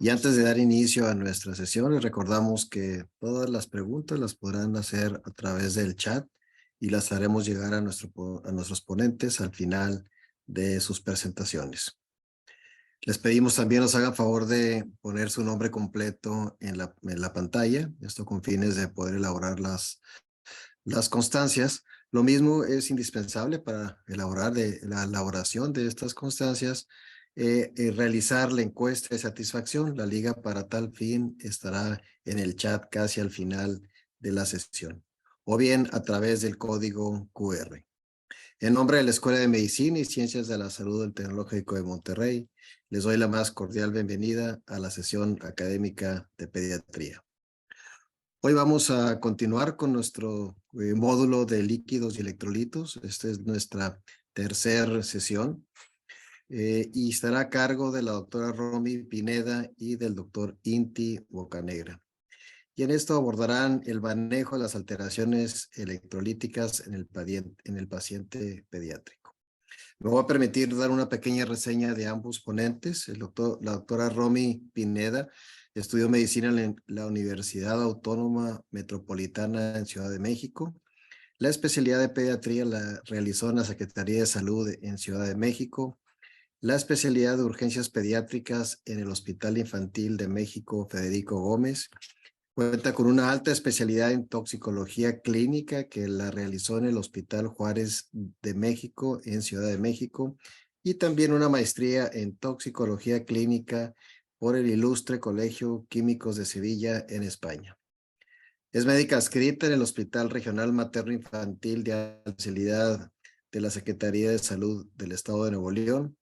Y antes de dar inicio a nuestra sesión, les recordamos que todas las preguntas las podrán hacer a través del chat y las haremos llegar a nuestros ponentes al final de sus presentaciones. Les pedimos también nos hagan favor de poner su nombre completo en la pantalla, esto con fines de poder elaborar las constancias. Lo mismo es indispensable para la elaboración de estas constancias, realizar la encuesta de satisfacción. La liga para tal fin estará en el chat casi al final de la sesión, o bien a través del código QR. En nombre de la Escuela de Medicina y Ciencias de la Salud del Tecnológico de Monterrey, les doy la más cordial bienvenida a la sesión académica de pediatría. Hoy vamos a continuar con nuestro módulo de líquidos y electrolitos. Esta es nuestra tercera sesión y estará a cargo de la doctora Romy Pineda y del doctor Inti Bocanegra. Y en esto abordarán el manejo de las alteraciones electrolíticas en el paciente pediátrico. Me voy a permitir dar una pequeña reseña de ambos ponentes. La doctora Romy Pineda estudió medicina en la Universidad Autónoma Metropolitana en Ciudad de México. La especialidad de pediatría la realizó en la Secretaría de Salud en Ciudad de México. La especialidad de urgencias pediátricas en el Hospital Infantil de México Federico Gómez. Cuenta con una alta especialidad en toxicología clínica que la realizó en el Hospital Juárez de México en Ciudad de México y también una maestría en toxicología clínica por el Ilustre Colegio Químicos de Sevilla en España. Es médica adscrita en el Hospital Regional Materno Infantil de alta especialidad de la Secretaría de Salud del Estado de Nuevo León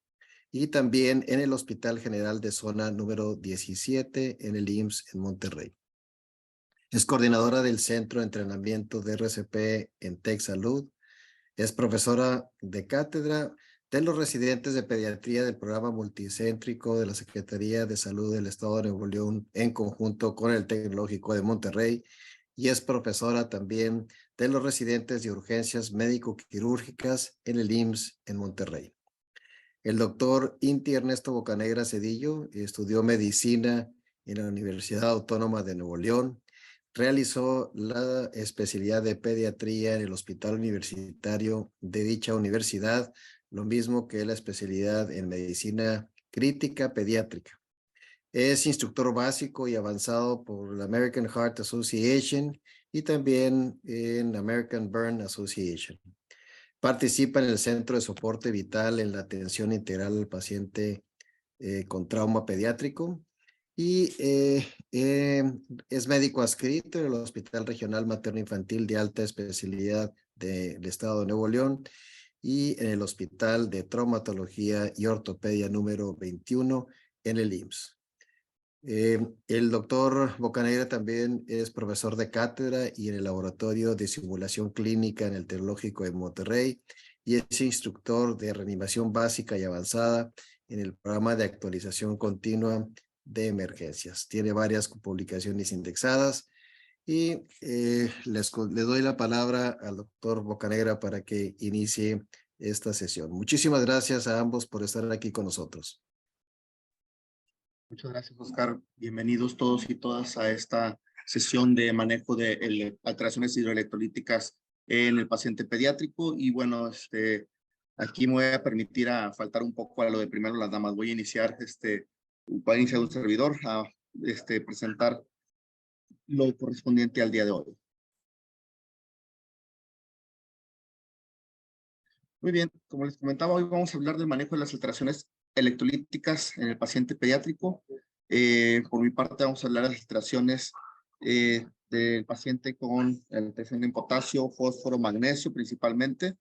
y también en el Hospital General de Zona número 17 en el IMSS en Monterrey. Es coordinadora del Centro de Entrenamiento de RCP en TechSalud. Es profesora de cátedra de los residentes de pediatría del programa multicéntrico de la Secretaría de Salud del Estado de Nuevo León en conjunto con el Tecnológico de Monterrey. Y es profesora también de los residentes de urgencias médico-quirúrgicas en el IMSS en Monterrey. El doctor Inti Ernesto Bocanegra Cedillo estudió medicina en la Universidad Autónoma de Nuevo León. Realizó la especialidad de pediatría en el Hospital Universitario de dicha universidad, lo mismo que la especialidad en medicina crítica pediátrica. Es instructor básico y avanzado por la American Heart Association y también en American Burn Association. Participa en el Centro de Soporte Vital en la atención integral al paciente con trauma pediátrico y es médico adscrito en el Hospital Regional Materno Infantil de Alta Especialidad del Estado de Nuevo León y en el Hospital de Traumatología y Ortopedia número 21 en el IMSS. El doctor Bocanegra también es profesor de cátedra y en el Laboratorio de Simulación Clínica en el Tecnológico de Monterrey y es instructor de reanimación básica y avanzada en el programa de actualización continua de emergencias. Tiene varias publicaciones indexadas y les doy la palabra al doctor Bocanegra para que inicie esta sesión. Muchísimas gracias a ambos por estar aquí con nosotros. Muchas gracias, Oscar. Bienvenidos todos y todas a esta sesión de manejo de alteraciones hidroelectrolíticas en el paciente pediátrico. Y bueno, aquí me voy a permitir faltar un poco a lo de primero las damas. Voy a iniciar, un servidor a presentar lo correspondiente al día de hoy. Muy bien, como les comentaba, hoy vamos a hablar del manejo de las alteraciones electrolíticas en el paciente pediátrico. Por mi parte, vamos a hablar de las alteraciones del paciente con alteración en potasio, fósforo, magnesio principalmente.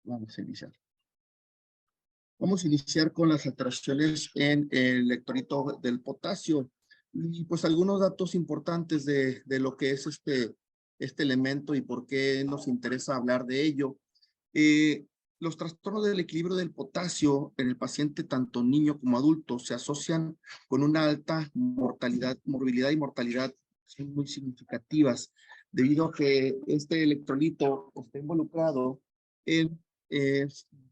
Vamos a iniciar. Vamos a iniciar con las alteraciones en el electrolito del potasio. Y pues algunos datos importantes de lo que es este elemento y por qué nos interesa hablar de ello. Los trastornos del equilibrio del potasio en el paciente, tanto niño como adulto, se asocian con una alta morbilidad y mortalidad son muy significativas, debido a que este electrolito está involucrado en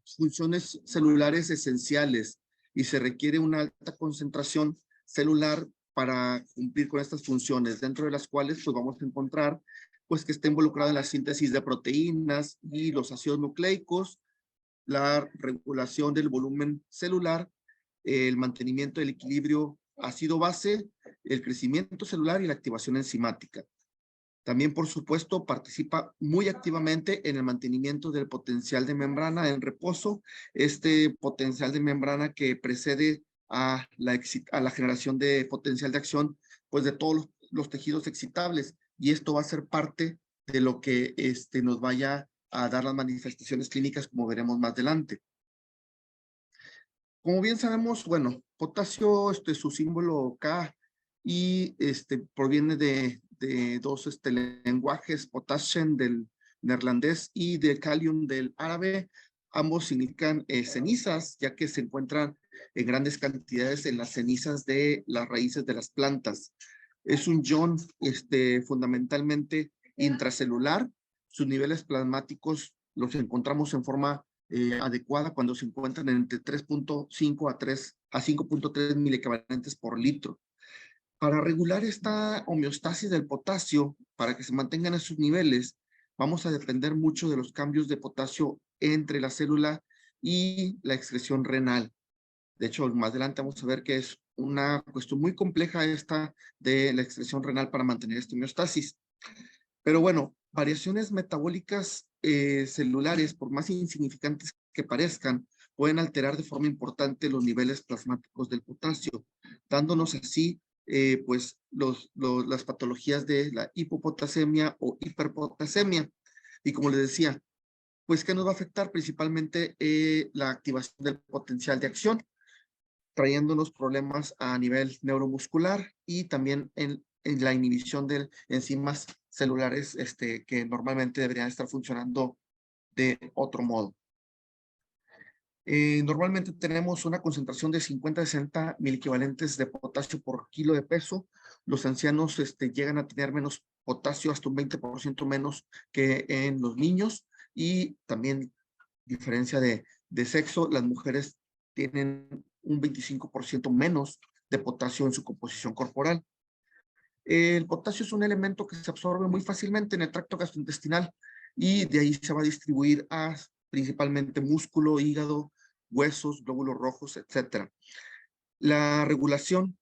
funciones celulares esenciales y se requiere una alta concentración celular para cumplir con estas funciones, dentro de las cuales pues vamos a encontrar pues que está involucrada en la síntesis de proteínas y los ácidos nucleicos, la regulación del volumen celular, el mantenimiento del equilibrio ácido-base, el crecimiento celular y la activación enzimática. También, por supuesto, participa muy activamente en el mantenimiento del potencial de membrana en reposo, este potencial de membrana que precede a la generación de potencial de acción, pues de todos los tejidos excitables, y esto va a ser parte de lo que nos vaya a dar las manifestaciones clínicas, como veremos más adelante. Como bien sabemos, bueno, potasio, su símbolo K, y proviene de dos lenguajes, potassium del neerlandés y de kalium del árabe. Ambos significan cenizas, ya que se encuentran en grandes cantidades en las cenizas de las raíces de las plantas. Es un ion fundamentalmente intracelular. Sus niveles plasmáticos los encontramos en forma adecuada cuando se encuentran entre 3.5 a 5.3 miliequivalentes por litro. Para regular esta homeostasis del potasio, para que se mantengan esos niveles, vamos a depender mucho de los cambios de potasio entre la célula y la excreción renal. De hecho, más adelante vamos a ver que es una cuestión muy compleja esta de la excreción renal para mantener esta homeostasis. Pero bueno, variaciones metabólicas celulares, por más insignificantes que parezcan, pueden alterar de forma importante los niveles plasmáticos del potasio, dándonos así pues las patologías de la hipopotasemia o hiperpotasemia. Y como les decía, pues ¿qué nos va a afectar? Principalmente la activación del potencial de acción, trayéndonos problemas a nivel neuromuscular y también en la inhibición de enzimas celulares que normalmente deberían estar funcionando de otro modo. Normalmente tenemos una concentración de 50 a 60 miliequivalentes de potasio por kilo de peso. Los ancianos llegan a tener menos potasio, hasta un 20% menos que en los niños, y también diferencia de sexo, las mujeres tienen un 25% menos de potasio en su composición corporal. El potasio es un elemento que se absorbe muy fácilmente en el tracto gastrointestinal y de ahí se va a distribuir a principalmente músculo, hígado, huesos, glóbulos rojos, etc. La regulación,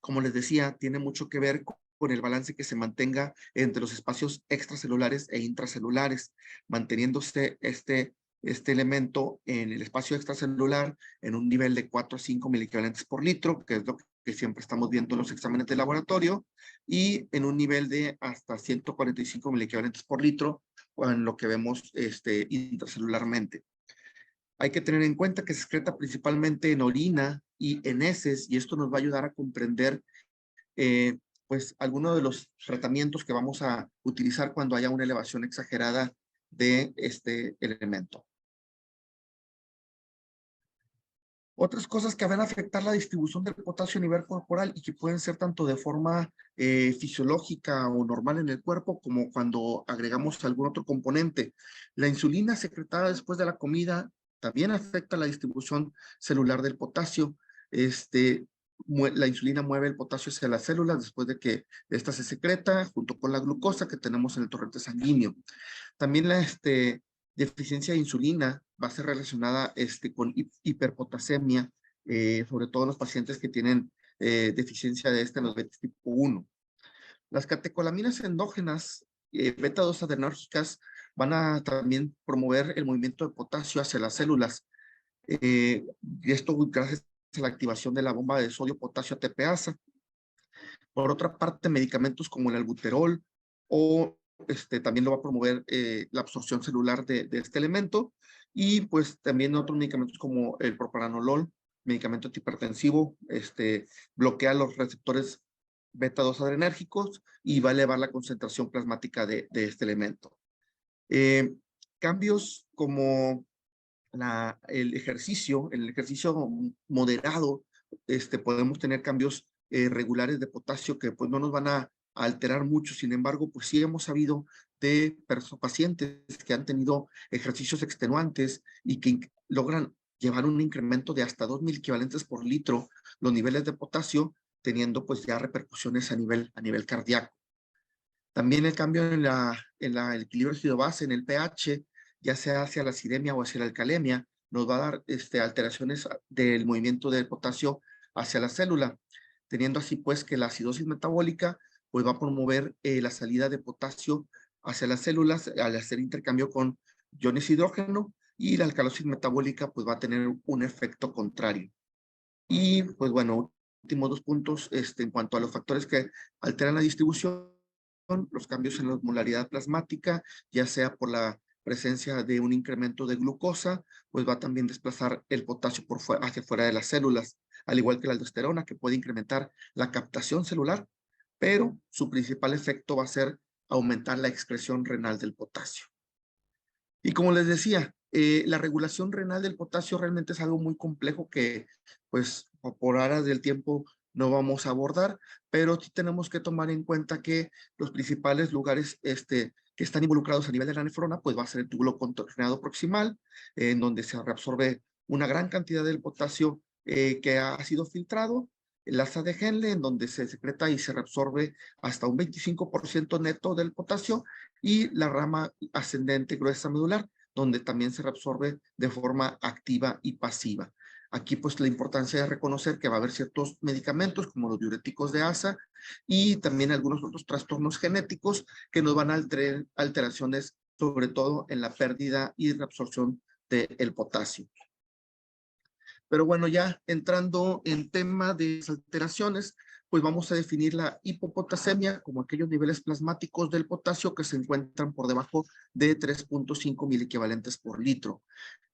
como les decía, tiene mucho que ver con el balance que se mantenga entre los espacios extracelulares e intracelulares, manteniéndose este elemento en el espacio extracelular en un nivel de 4 a 5 miliequivalentes por litro, que es lo que siempre estamos viendo en los exámenes de laboratorio, y en un nivel de hasta 145 miliequivalentes por litro, en lo que vemos intracelularmente. Hay que tener en cuenta que se excreta principalmente en orina y en heces, y esto nos va a ayudar a comprender pues algunos de los tratamientos que vamos a utilizar cuando haya una elevación exagerada de este elemento. Otras cosas que van a afectar la distribución del potasio a nivel corporal y que pueden ser tanto de forma fisiológica o normal en el cuerpo, como cuando agregamos algún otro componente. La insulina secretada después de la comida también afecta la distribución celular del potasio. La insulina mueve el potasio hacia las células después de que ésta se secreta junto con la glucosa que tenemos en el torrente sanguíneo. También la deficiencia de insulina va a ser relacionada con hiperpotasemia, sobre todo en los pacientes que tienen deficiencia de en los diabetes tipo 1. Las catecolaminas endógenas, beta-2 adrenérgicas, van a también promover el movimiento de potasio hacia las células. Y esto gracias a la activación de la bomba de sodio-potasio ATPasa. Por otra parte, medicamentos como el albuterol o también lo va a promover la absorción celular de este elemento, y pues también otros medicamentos como el propranolol, medicamento antihipertensivo, bloquea los receptores beta-2 adrenérgicos y va a elevar la concentración plasmática de este elemento. Cambios como el ejercicio moderado, podemos tener cambios regulares de potasio que pues no nos van a a alterar mucho. Sin embargo, pues sí hemos sabido de pacientes que han tenido ejercicios extenuantes y que logran llevar un incremento de hasta 2,000 equivalentes por litro los niveles de potasio, teniendo pues ya repercusiones a nivel cardíaco. También el cambio en el equilibrio ácido-base, en el pH, ya sea hacia la acidemia o hacia la alcalemia, nos va a dar alteraciones del movimiento del potasio hacia la célula, teniendo así pues que la acidosis metabólica pues va a promover la salida de potasio hacia las células al hacer intercambio con iones de hidrógeno, y la alcalosis metabólica pues va a tener un efecto contrario. Y pues bueno, últimos 2 puntos en cuanto a los factores que alteran la distribución, los cambios en la osmolaridad plasmática, ya sea por la presencia de un incremento de glucosa, pues va a también desplazar el potasio hacia fuera de las células, al igual que la aldosterona, que puede incrementar la captación celular, pero su principal efecto va a ser aumentar la excreción renal del potasio. Y como les decía, la regulación renal del potasio realmente es algo muy complejo que, pues, por aras del tiempo no vamos a abordar, pero sí tenemos que tomar en cuenta que los principales lugares que están involucrados a nivel de la nefrona, pues va a ser el túbulo contorsionado proximal, en donde se reabsorbe una gran cantidad del potasio que ha sido filtrado, el asa de Henle, en donde se secreta y se reabsorbe hasta un 25% neto del potasio, y la rama ascendente gruesa medular, donde también se reabsorbe de forma activa y pasiva. Aquí pues la importancia de reconocer que va a haber ciertos medicamentos como los diuréticos de asa y también algunos otros trastornos genéticos que nos van a traer alteraciones, sobre todo en la pérdida y reabsorción del potasio. Pero bueno, ya entrando en tema de alteraciones, pues vamos a definir la hipopotasemia como aquellos niveles plasmáticos del potasio que se encuentran por debajo de 3,5 miliequivalentes por litro.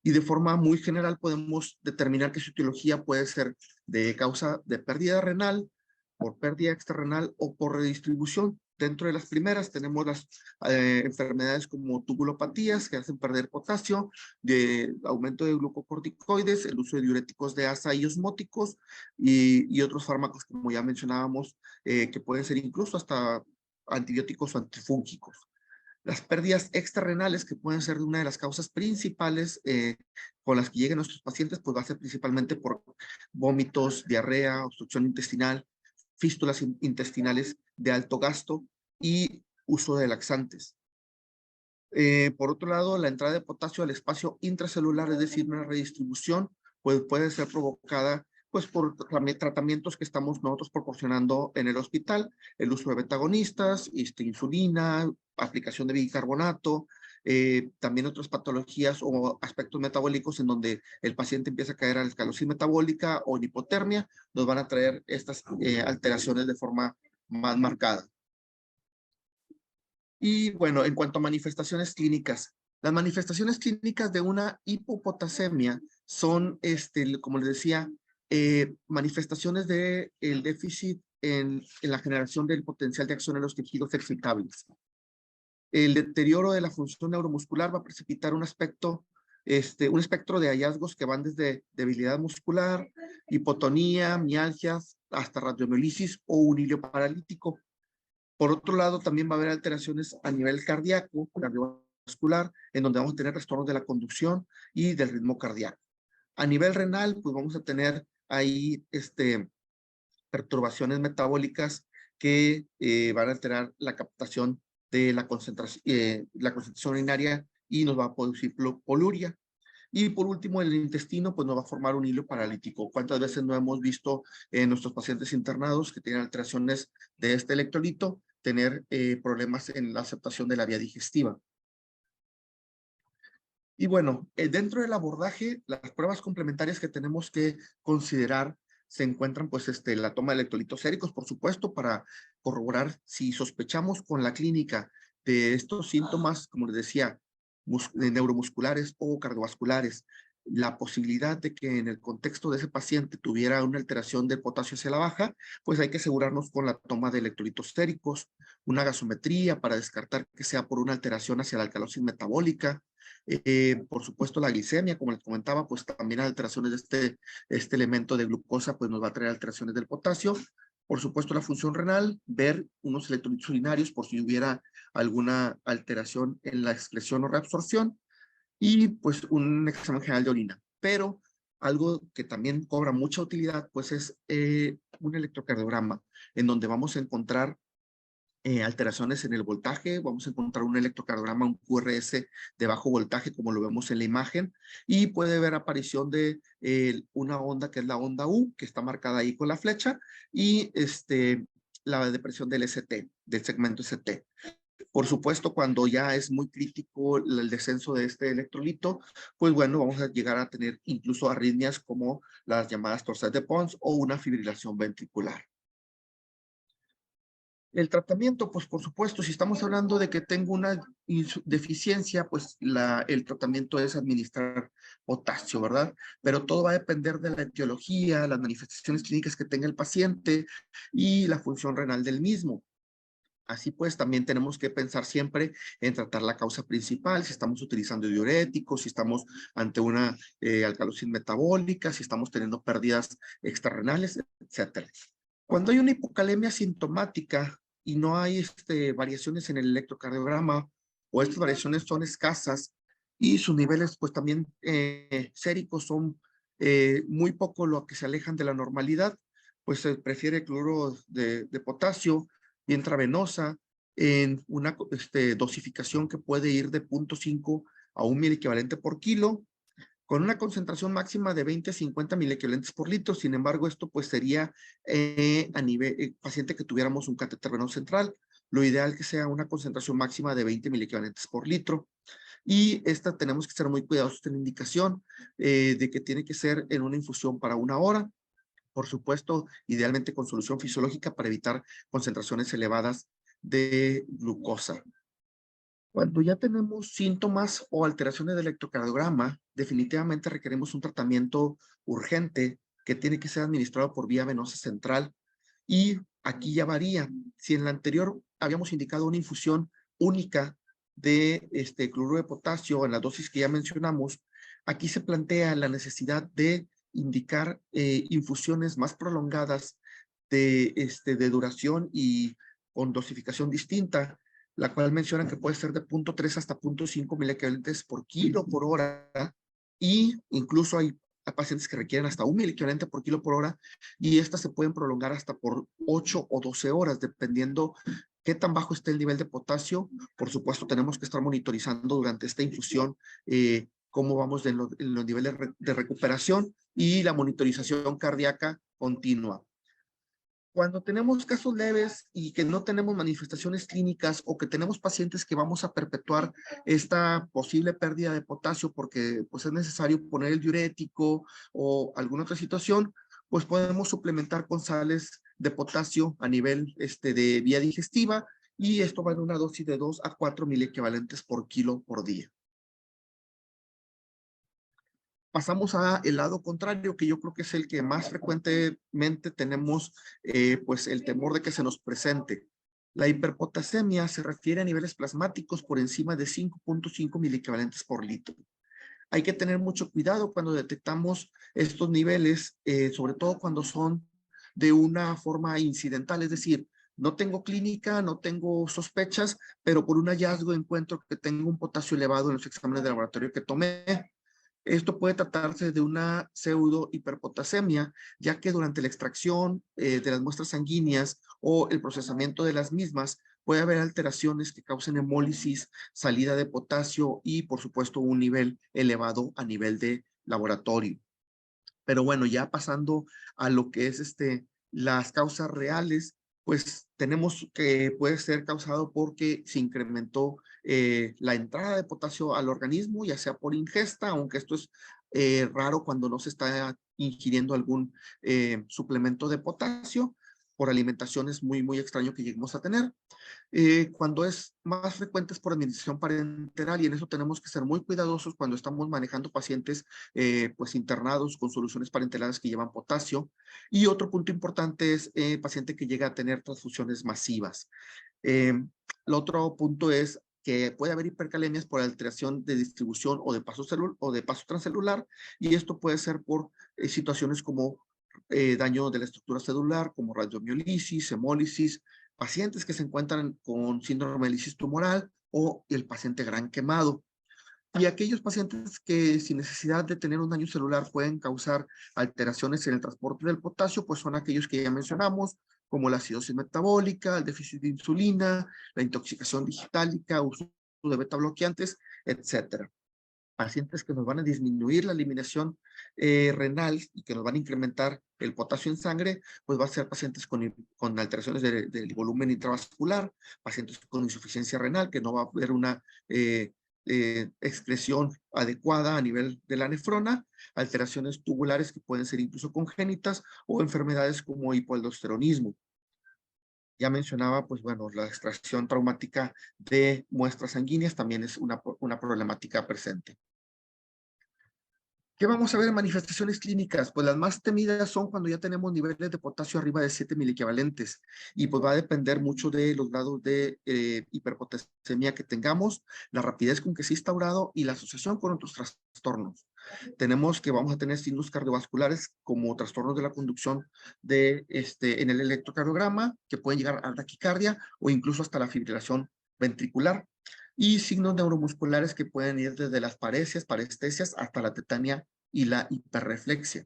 Y de forma muy general podemos determinar que su etiología puede ser de causa de pérdida renal, por pérdida extrarrenal o por redistribución. Dentro de las primeras tenemos las enfermedades como tubulopatías que hacen perder potasio, de aumento de glucocorticoides, el uso de diuréticos de asa y osmóticos y otros fármacos como ya mencionábamos que pueden ser incluso hasta antibióticos o antifúngicos. Las pérdidas extrarrenales, que pueden ser una de las causas principales con las que lleguen nuestros pacientes, pues va a ser principalmente por vómitos, diarrea, obstrucción intestinal, fístulas intestinales de alto gasto y uso de laxantes. Por otro lado, la entrada de potasio al espacio intracelular, es decir, una redistribución, pues puede ser provocada pues por tratamientos que estamos nosotros proporcionando en el hospital, el uso de betagonistas, insulina, aplicación de bicarbonato, también otras patologías o aspectos metabólicos en donde el paciente empieza a caer a la esclerosis metabólica o en hipotermia, nos van a traer estas alteraciones de forma más marcada. Y bueno, en cuanto a manifestaciones clínicas, las manifestaciones clínicas de una hipopotasemia son, como les decía, manifestaciones del déficit en la generación del potencial de acción en los tejidos excitables. El deterioro de la función neuromuscular va a precipitar un espectro de hallazgos que van desde debilidad muscular, hipotonía, mialgias, hasta radiomiolisis o un hilio paralítico. Por otro lado, también va a haber alteraciones a nivel cardíaco, cardiovascular, en donde vamos a tener trastornos de la conducción y del ritmo cardíaco. A nivel renal, pues vamos a tener ahí perturbaciones metabólicas que van a alterar la captación de la concentración urinaria y nos va a producir poluria. Y por último, el intestino, pues nos va a formar un hilo paralítico. ¿Cuántas veces no hemos visto en nuestros pacientes internados que tienen alteraciones de este electrolito, tener problemas en la aceptación de la vía digestiva? Y bueno, dentro del abordaje, las pruebas complementarias que tenemos que considerar se encuentran, pues, la toma de electrolitos séricos, por supuesto, para corroborar si sospechamos con la clínica de estos síntomas, como les decía, neuromusculares o cardiovasculares, la posibilidad de que en el contexto de ese paciente tuviera una alteración del potasio hacia la baja, pues hay que asegurarnos con la toma de electrolitos séricos, una gasometría para descartar que sea por una alteración hacia la alcalosis metabólica. Por supuesto, la glicemia, como les comentaba, pues también alteraciones de este elemento de glucosa, pues nos va a traer alteraciones del potasio. Por supuesto, la función renal, ver unos electrolitos urinarios por si hubiera alguna alteración en la excreción o reabsorción, y pues un examen general de orina. Pero algo que también cobra mucha utilidad, pues es un electrocardiograma, en donde vamos a encontrar alteraciones en el voltaje, vamos a encontrar un electrocardiograma, un QRS de bajo voltaje, como lo vemos en la imagen, y puede haber aparición de una onda que es la onda U, que está marcada ahí con la flecha, y la depresión del ST, del segmento ST. Por supuesto, cuando ya es muy crítico el descenso de este electrolito, pues bueno, vamos a llegar a tener incluso arritmias como las llamadas torsades de Pons o una fibrilación ventricular. El tratamiento, pues por supuesto, si estamos hablando de que tengo una deficiencia, pues el tratamiento es administrar potasio, ¿verdad? Pero todo va a depender de la etiología, las manifestaciones clínicas que tenga el paciente y la función renal del mismo. Así pues, también tenemos que pensar siempre en tratar la causa principal, si estamos utilizando diuréticos, si estamos ante una alcalosis metabólica, si estamos teniendo pérdidas extrarrenales, etcétera. Cuando hay una hipocalemia sintomática y no hay variaciones en el electrocardiograma o estas variaciones son escasas y sus niveles pues también séricos son muy poco lo que se alejan de la normalidad, pues se prefiere cloruro de potasio y intravenosa en una dosificación que puede ir de 0.5 a 1 miliequivalente por kilo, con una concentración máxima de 20 a 50 miliequivalentes por litro. Sin embargo, esto pues sería a nivel paciente que tuviéramos un catéter venoso central. Lo ideal que sea una concentración máxima de 20 miliequivalentes por litro. Y esta tenemos que ser muy cuidadosos en la indicación de que tiene que ser en una infusión para 1 hora. Por supuesto, idealmente con solución fisiológica para evitar concentraciones elevadas de glucosa. Cuando ya tenemos síntomas o alteraciones del electrocardiograma, definitivamente requerimos un tratamiento urgente que tiene que ser administrado por vía venosa central. Y aquí ya varía. Si en la anterior habíamos indicado una infusión única de cloruro de potasio en la dosis que ya mencionamos, aquí se plantea la necesidad de indicar infusiones más prolongadas de duración y con dosificación distinta, la cual mencionan que puede ser de 0.3 hasta 0.5 miliequivalentes por kilo por hora, y incluso hay pacientes que requieren hasta 1 miliequivalente por kilo por hora, y estas se pueden prolongar hasta por 8 o 12 horas, dependiendo qué tan bajo esté el nivel de potasio. Por supuesto, tenemos que estar monitorizando durante esta infusión cómo vamos en los niveles de recuperación y la monitorización cardíaca continua. Cuando tenemos casos leves y que no tenemos manifestaciones clínicas o que tenemos pacientes que vamos a perpetuar esta posible pérdida de potasio porque pues, es necesario poner el diurético o alguna otra situación, pues podemos suplementar con sales de potasio a nivel de vía digestiva, y esto va en una dosis de 2 a 4 miliequivalentes por kilo por día. Pasamos a el lado contrario, que yo creo que es el que más frecuentemente tenemos, pues el temor de que se nos presente. La hiperpotasemia se refiere a niveles plasmáticos por encima de 5.5 miliequivalentes por litro. Hay que tener mucho cuidado cuando detectamos estos niveles, sobre todo cuando son de una forma incidental, es decir, no tengo clínica, no tengo sospechas, pero por un hallazgo encuentro que tengo un potasio elevado en los exámenes de laboratorio que tomé. Esto puede tratarse de una pseudo hiperpotasemia, ya que durante la extracción de las muestras sanguíneas o el procesamiento de las mismas puede haber alteraciones que causen hemólisis, salida de potasio y, por supuesto, un nivel elevado a nivel de laboratorio. Pero bueno, ya pasando a lo que es las causas reales, pues tenemos que puede ser causado porque se incrementó la entrada de potasio al organismo, ya sea por ingesta, aunque esto es raro cuando no se está ingiriendo algún suplemento de potasio. Por alimentación es muy, muy extraño que lleguemos a tener. Cuando es más frecuente es por administración parenteral, y en eso tenemos que ser muy cuidadosos cuando estamos manejando pacientes pues internados con soluciones parenterales que llevan potasio. Y otro punto importante es paciente que llega a tener transfusiones masivas. El otro punto es que puede haber hipercalemias por alteración de distribución o de paso transcelular, y esto puede ser por situaciones como daño de la estructura celular como radiomiolisis, hemólisis, pacientes que se encuentran con síndrome de lisis tumoral o el paciente gran quemado. Y aquellos pacientes que sin necesidad de tener un daño celular pueden causar alteraciones en el transporte del potasio, pues son aquellos que ya mencionamos, como la acidosis metabólica, el déficit de insulina, la intoxicación digitálica, uso de beta bloqueantes, etcétera. Pacientes que nos van a disminuir la eliminación renal y que nos van a incrementar el potasio en sangre, pues va a ser pacientes con alteraciones del volumen intravascular, pacientes con insuficiencia renal, que no va a haber una excreción adecuada a nivel de la nefrona, alteraciones tubulares que pueden ser incluso congénitas o enfermedades como hipoaldosteronismo. Ya mencionaba, pues bueno, la extracción traumática de muestras sanguíneas también es una problemática presente. ¿Qué vamos a ver en manifestaciones clínicas? Pues las más temidas son cuando ya tenemos niveles de potasio arriba de 7 miliequivalentes y pues va a depender mucho de los grados de hiperpotasemia que tengamos, la rapidez con que se ha instaurado y la asociación con otros trastornos. Tenemos que vamos a tener signos cardiovasculares como trastornos de la conducción en el electrocardiograma que pueden llegar a la taquicardia o incluso hasta la fibrilación ventricular y signos neuromusculares que pueden ir desde las paresias, parestesias, hasta la tetania y la hiperreflexia.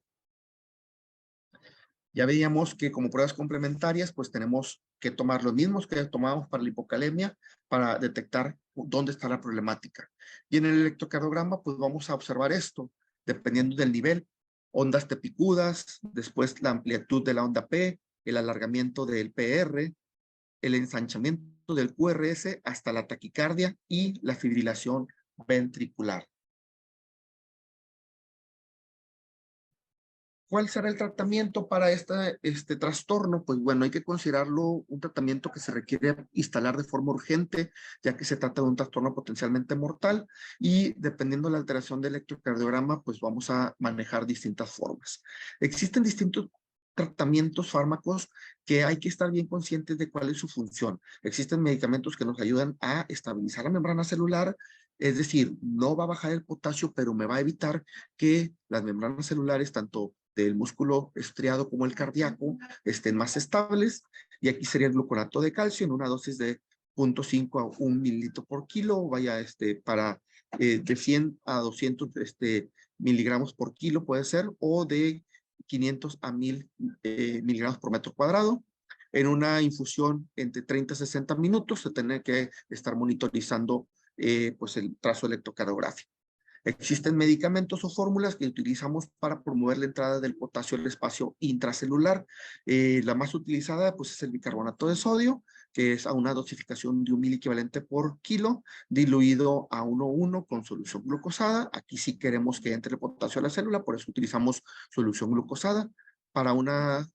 Ya veíamos que como pruebas complementarias, pues tenemos que tomar los mismos que tomamos para la hipocalemia para detectar dónde está la problemática. Y en el electrocardiograma, pues vamos a observar esto, dependiendo del nivel, ondas T picudas, después la amplitud de la onda P, el alargamiento del PR, el ensanchamiento del QRS hasta la taquicardia y la fibrilación ventricular. ¿Cuál será el tratamiento para este trastorno? Pues bueno, hay que considerarlo un tratamiento que se requiere instalar de forma urgente, ya que se trata de un trastorno potencialmente mortal y dependiendo de la alteración del electrocardiograma, pues vamos a manejar distintas formas. Existen distintos tratamientos, fármacos, que hay que estar bien conscientes de cuál es su función. Existen medicamentos que nos ayudan a estabilizar la membrana celular, es decir, no va a bajar el potasio, pero me va a evitar que las membranas celulares, tanto del músculo estriado como el cardíaco, estén más estables. Y aquí sería el gluconato de calcio en una dosis de 0.5 a 1 mililitro por kilo, vaya, para de 100 a 200 miligramos por kilo puede ser, o de 500 a 1000 miligramos por metro cuadrado. En una infusión entre 30 a 60 minutos se tiene que estar monitorizando pues el trazo electrocardiográfico. Existen medicamentos o fórmulas que utilizamos para promover la entrada del potasio al espacio intracelular. La más utilizada pues, es el bicarbonato de sodio, que es a una dosificación de 1 miliequivalente por kilo, diluido a 1:1 con solución glucosada. Aquí sí queremos que entre el potasio a la célula, por eso utilizamos solución glucosada para una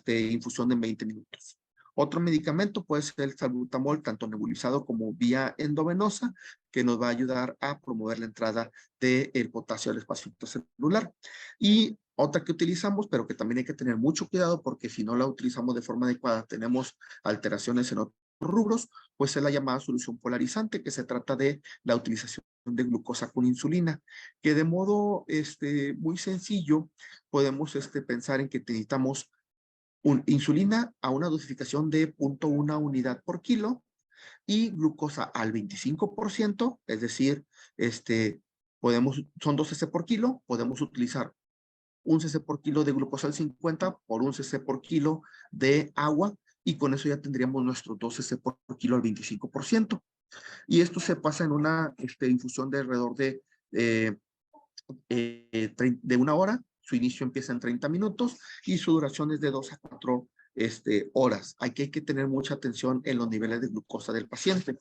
infusión de 20 minutos. Otro medicamento puede ser el salbutamol, tanto nebulizado como vía endovenosa, que nos va a ayudar a promover la entrada del potasio al espacio intracelular. Y otra que utilizamos, pero que también hay que tener mucho cuidado porque si no la utilizamos de forma adecuada, tenemos alteraciones en otros rubros, pues es la llamada solución polarizante, que se trata de la utilización de glucosa con insulina, que de modo muy sencillo podemos pensar en que necesitamos insulina a una dosificación de 0.1 unidad por kilo y glucosa al 25%, es decir, son 2 cc por kilo, podemos utilizar 1 cc por kilo de glucosa al 50 por 1 cc por kilo de agua y con eso ya tendríamos nuestros 2 cc por kilo al 25%. Y esto se pasa en una infusión de alrededor de 1 hora. Su inicio empieza en 30 minutos y su duración es de 2 a 4 horas. Aquí hay que tener mucha atención en los niveles de glucosa del paciente.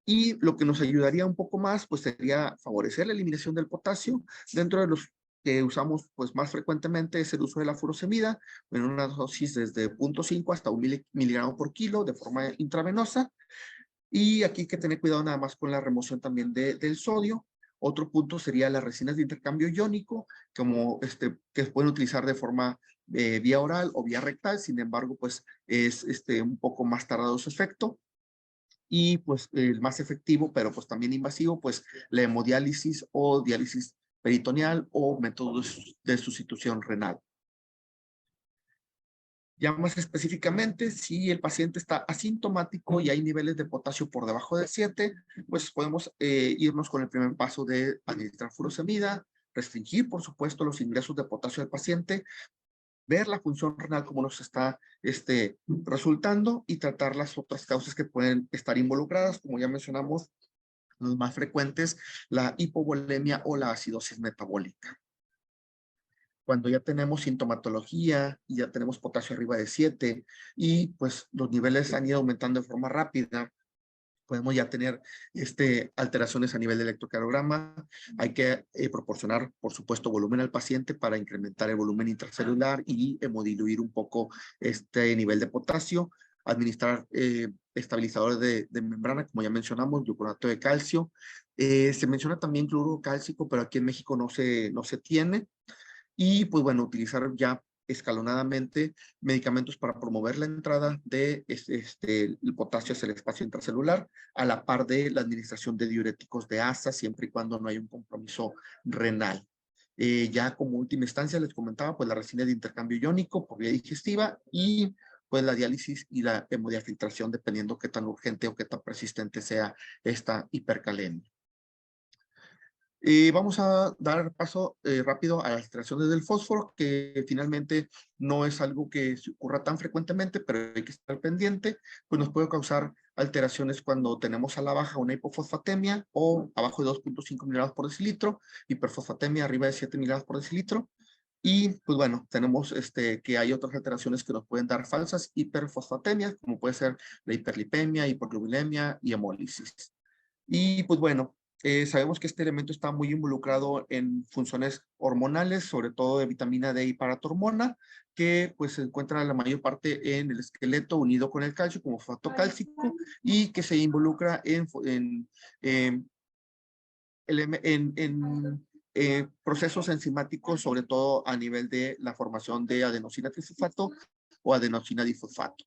Y lo que nos ayudaría un poco más, pues sería favorecer la eliminación del potasio. Dentro de los que usamos pues más frecuentemente es el uso de la furosemida en una dosis desde 0.5 hasta 1 miligramo por kilo de forma intravenosa. Y aquí hay que tener cuidado nada más con la remoción también del sodio. Otro punto sería las resinas de intercambio iónico, como que pueden utilizar de forma vía oral o vía rectal, sin embargo, pues es un poco más tardado su efecto. Y pues el más efectivo, pero pues también invasivo, pues la hemodiálisis o diálisis peritoneal o métodos de sustitución renal. Ya más específicamente, si el paciente está asintomático y hay niveles de potasio por debajo de 7, pues podemos irnos con el primer paso de administrar furosemida, restringir, por supuesto, los ingresos de potasio del paciente, ver la función renal como nos está resultando y tratar las otras causas que pueden estar involucradas, como ya mencionamos, los más frecuentes, la hipovolemia o la acidosis metabólica. Cuando ya tenemos sintomatología y ya tenemos potasio arriba de 7 y pues los niveles han ido aumentando de forma rápida, podemos ya tener alteraciones a nivel de electrocardiograma. Hay que proporcionar, por supuesto, volumen al paciente para incrementar el volumen intracelular y hemodiluir un poco este nivel de potasio. Administrar estabilizadores de membrana, como ya mencionamos, gluconato de calcio. Se menciona también cloruro cálcico, pero aquí en México no se tiene. Y pues bueno, utilizar ya escalonadamente medicamentos para promover la entrada de el potasio hacia el espacio intracelular, a la par de la administración de diuréticos de ASA, siempre y cuando no hay un compromiso renal. Ya como última instancia les comentaba, pues la resina de intercambio iónico por vía digestiva y pues la diálisis y la hemodiafiltración, dependiendo qué tan urgente o qué tan persistente sea esta hipercalemia. Vamos a dar paso rápido a las alteraciones del fósforo, que finalmente no es algo que se ocurra tan frecuentemente, pero hay que estar pendiente, pues nos puede causar alteraciones cuando tenemos a la baja una hipofosfatemia o abajo de 2.5 miligramos por decilitro, hiperfosfatemia arriba de 7 miligramos por decilitro, y pues bueno, tenemos que hay otras alteraciones que nos pueden dar falsas hiperfosfatemias, como puede ser la hiperlipemia, hipoglucemia y hemólisis. Y pues bueno, sabemos que este elemento está muy involucrado en funciones hormonales, sobre todo de vitamina D y paratormona, que pues se encuentra la mayor parte en el esqueleto unido con el calcio como fosfato cálcico y que se involucra en procesos enzimáticos, sobre todo a nivel de la formación de adenosina trifosfato o adenosina difosfato.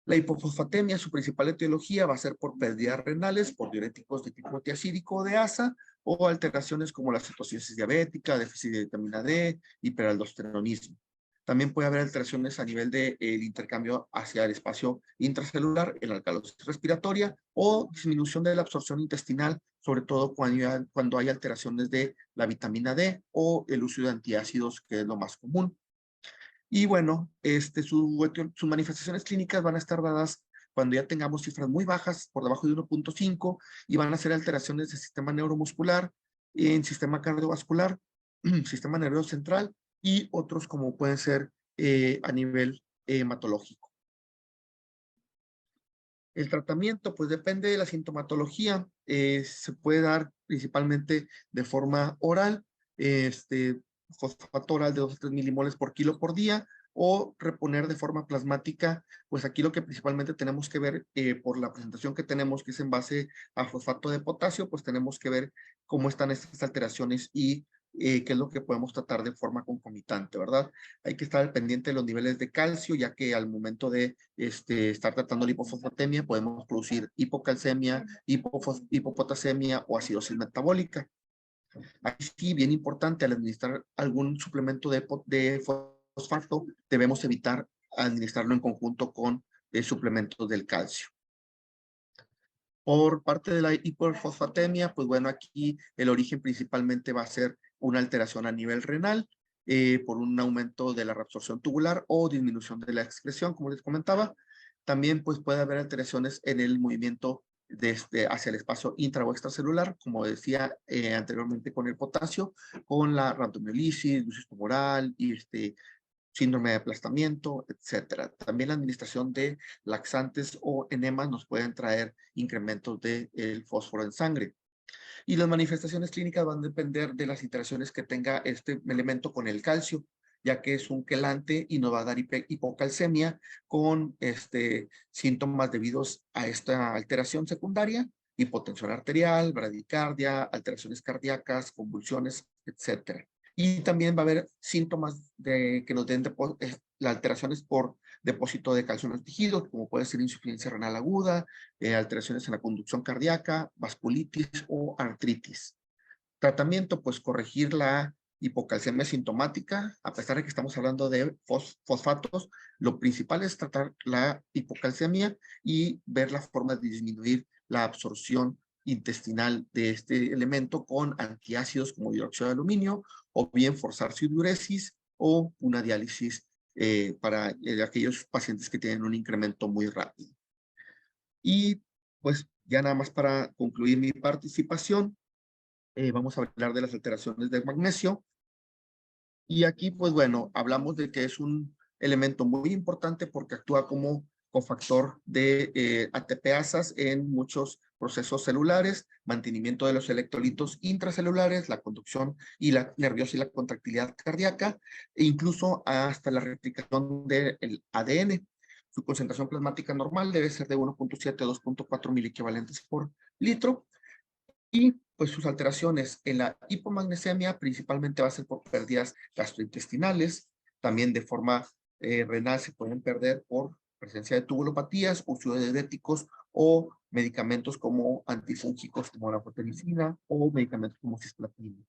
La hipofosfatemia, su principal etiología va a ser por pérdidas renales, por diuréticos de tipo tiacídico o de ASA, o alteraciones como la cetosis diabética, déficit de vitamina D, hiperaldosteronismo. También puede haber alteraciones a nivel del intercambio hacia el espacio intracelular, en la alcalosis respiratoria, o disminución de la absorción intestinal, sobre todo cuando hay alteraciones de la vitamina D o el uso de antiácidos, que es lo más común. Y bueno, sus manifestaciones clínicas van a estar dadas cuando ya tengamos cifras muy bajas, por debajo de 1.5, y van a ser alteraciones del sistema neuromuscular, en sistema cardiovascular, sistema nervioso central y otros como pueden ser a nivel hematológico. El tratamiento, pues depende de la sintomatología, se puede dar principalmente de forma oral, fosfato oral de 2 a 3 milimoles por kilo por día, o reponer de forma plasmática. Pues aquí lo que principalmente tenemos que ver por la presentación que tenemos, que es en base a fosfato de potasio, pues tenemos que ver cómo están estas alteraciones y qué es lo que podemos tratar de forma concomitante, ¿verdad? Hay que estar al pendiente de los niveles de calcio, ya que al momento de estar tratando la hipofosfatemia podemos producir hipocalcemia, hipopotasemia o acidosis metabólica. Aquí sí, bien importante, al administrar algún suplemento de fosfato, debemos evitar administrarlo en conjunto con suplementos del calcio. Por parte de la hiperfosfatemia, pues bueno, aquí el origen principalmente va a ser una alteración a nivel renal, por un aumento de la reabsorción tubular o disminución de la excreción, como les comentaba. También pues puede haber alteraciones en el movimiento hacia el espacio intra o extracelular, como decía anteriormente con el potasio, con la rhabdomiolisis, lucis tumoral y síndrome de aplastamiento, etcétera. También la administración de laxantes o enemas nos pueden traer incrementos del fósforo en sangre. Y las manifestaciones clínicas van a depender de las interacciones que tenga este elemento con el calcio, ya que es un quelante y nos va a dar hipocalcemia con síntomas debidos a esta alteración secundaria, hipotensión arterial, bradicardia, alteraciones cardíacas, convulsiones, etcétera. Y también va a haber síntomas que nos den las alteraciones por depósito de calcio en los tejidos, como puede ser insuficiencia renal aguda, alteraciones en la conducción cardíaca, vasculitis o artritis. Tratamiento, pues corregir la hipocalcemia sintomática, a pesar de que estamos hablando de fosfatos, lo principal es tratar la hipocalcemia y ver la forma de disminuir la absorción intestinal de este elemento con antiácidos como dióxido de aluminio, o bien forzar su diuresis o una diálisis para aquellos pacientes que tienen un incremento muy rápido. Y pues ya nada más para concluir mi participación, vamos a hablar de las alteraciones del magnesio. Y aquí, pues bueno, hablamos de que es un elemento muy importante porque actúa como cofactor de ATPasas en muchos procesos celulares, mantenimiento de los electrolitos intracelulares, la conducción y la nerviosa y la contractilidad cardíaca, e incluso hasta la replicación del ADN. Su concentración plasmática normal debe ser de 1.7 a 2.4 miliequivalentes por litro. Y pues sus alteraciones en la hipomagnesemia principalmente va a ser por pérdidas gastrointestinales, también de forma renal se pueden perder por presencia de tubulopatías, uso de diuréticos o medicamentos como antifúngicos como la protenicina o medicamentos como cisplatina.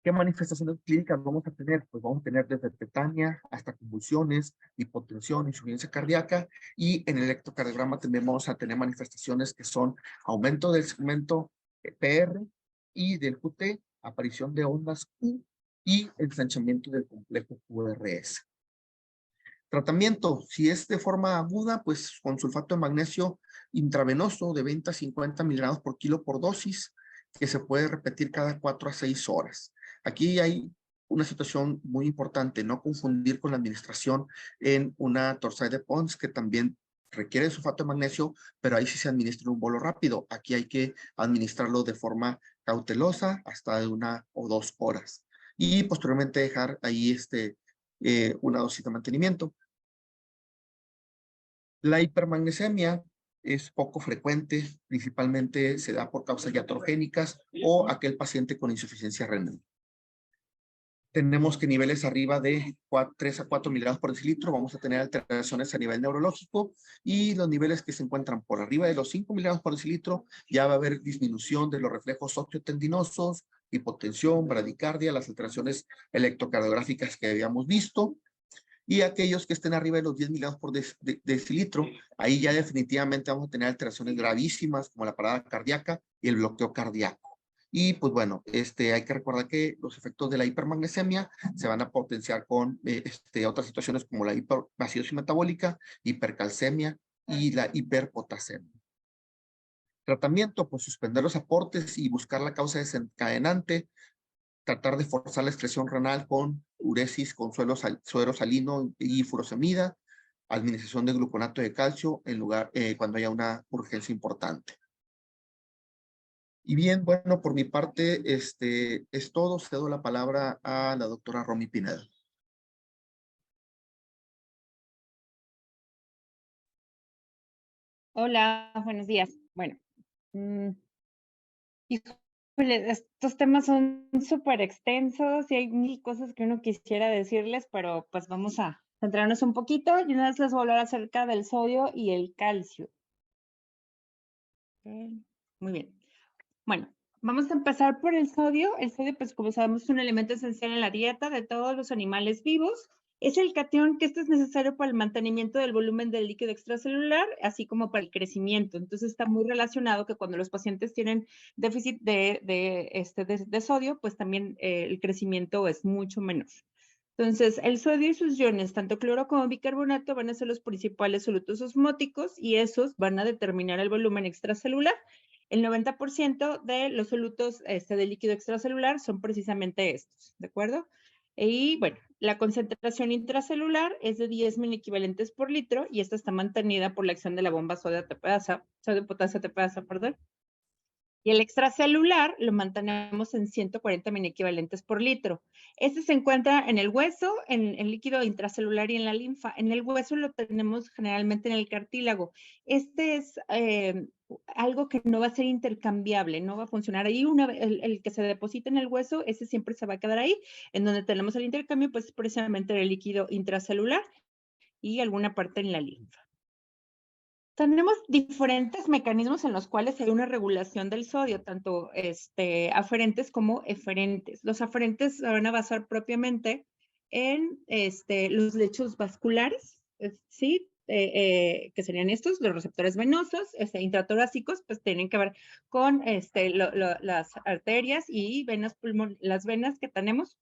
¿Qué manifestaciones clínicas vamos a tener? Pues vamos a tener desde tetania hasta convulsiones, hipotensión, insuficiencia cardíaca, y en el electrocardiograma también vamos a tener manifestaciones que son aumento del segmento PR y del QT, aparición de ondas Q y ensanchamiento del complejo QRS. Tratamiento, si es de forma aguda, pues con sulfato de magnesio intravenoso de 20 a 50 miligramos por kilo por dosis, que se puede repetir cada 4 a 6 horas. Aquí hay una situación muy importante, no confundir con la administración en una torsade de Pons, que también requiere sulfato de magnesio, pero ahí sí se administra en un bolo rápido. Aquí hay que administrarlo de forma cautelosa hasta de 1 o 2 horas. Y posteriormente dejar ahí una dosis de mantenimiento. La hipermagnesemia es poco frecuente, principalmente se da por causas iatrogénicas o aquel paciente con insuficiencia renal. Tenemos que niveles arriba de 3 a 4 miligramos por decilitro, vamos a tener alteraciones a nivel neurológico, y los niveles que se encuentran por arriba de los 5 miligramos por decilitro, ya va a haber disminución de los reflejos osteotendinosos, hipotensión, bradicardia, las alteraciones electrocardiográficas que habíamos visto. Y aquellos que estén arriba de los 10 miligramos por decilitro, ahí ya definitivamente vamos a tener alteraciones gravísimas como la parada cardíaca y el bloqueo cardíaco. Y pues bueno, hay que recordar que los efectos de la hipermagnesemia se van a potenciar con otras situaciones como la hipervasidosis metabólica, hipercalcemia y la hiperpotasemia. Tratamiento, pues suspender los aportes y buscar la causa desencadenante, tratar de forzar la excreción renal con uresis, con suero salino y furosemida, administración de gluconato de calcio en lugar cuando haya una urgencia importante. Y bien, bueno, por mi parte, es todo. Cedo la palabra a la doctora Romy Pineda. Hola, buenos días. Bueno, híjole, estos temas son súper extensos y hay mil cosas que uno quisiera decirles, pero pues vamos a centrarnos un poquito y una vez les voy a hablar acerca del sodio y el calcio. Muy bien. Bueno, vamos a empezar por el sodio. El sodio, pues como sabemos, es un elemento esencial en la dieta de todos los animales vivos. Es el catión que es necesario para el mantenimiento del volumen del líquido extracelular, así como para el crecimiento. Entonces está muy relacionado que cuando los pacientes tienen déficit de sodio, pues también el crecimiento es mucho menor. Entonces, el sodio y sus iones, tanto cloro como bicarbonato, van a ser los principales solutos osmóticos y esos van a determinar el volumen extracelular. El 90% de los solutos de líquido extracelular son precisamente estos, ¿de acuerdo? Y bueno, la concentración intracelular es de 10 miliequivalentes por litro y esta está mantenida por la acción de la bomba sodio-potasio ATPasa, perdón. Y el extracelular lo mantenemos en 140 miliequivalentes por litro. Este se encuentra en el hueso, en el líquido intracelular y en la linfa. En el hueso lo tenemos generalmente en el cartílago. Este es algo que no va a ser intercambiable, no va a funcionar ahí. El que se deposita en el hueso, ese siempre se va a quedar ahí. En donde tenemos el intercambio, pues precisamente el líquido intracelular y alguna parte en la linfa. Tenemos diferentes mecanismos en los cuales hay una regulación del sodio, tanto aferentes como eferentes. Los aferentes se van a basar propiamente en los lechos vasculares, ¿sí? Que serían estos, los receptores venosos, intratorácicos, pues tienen que ver con las arterias y las venas que tenemos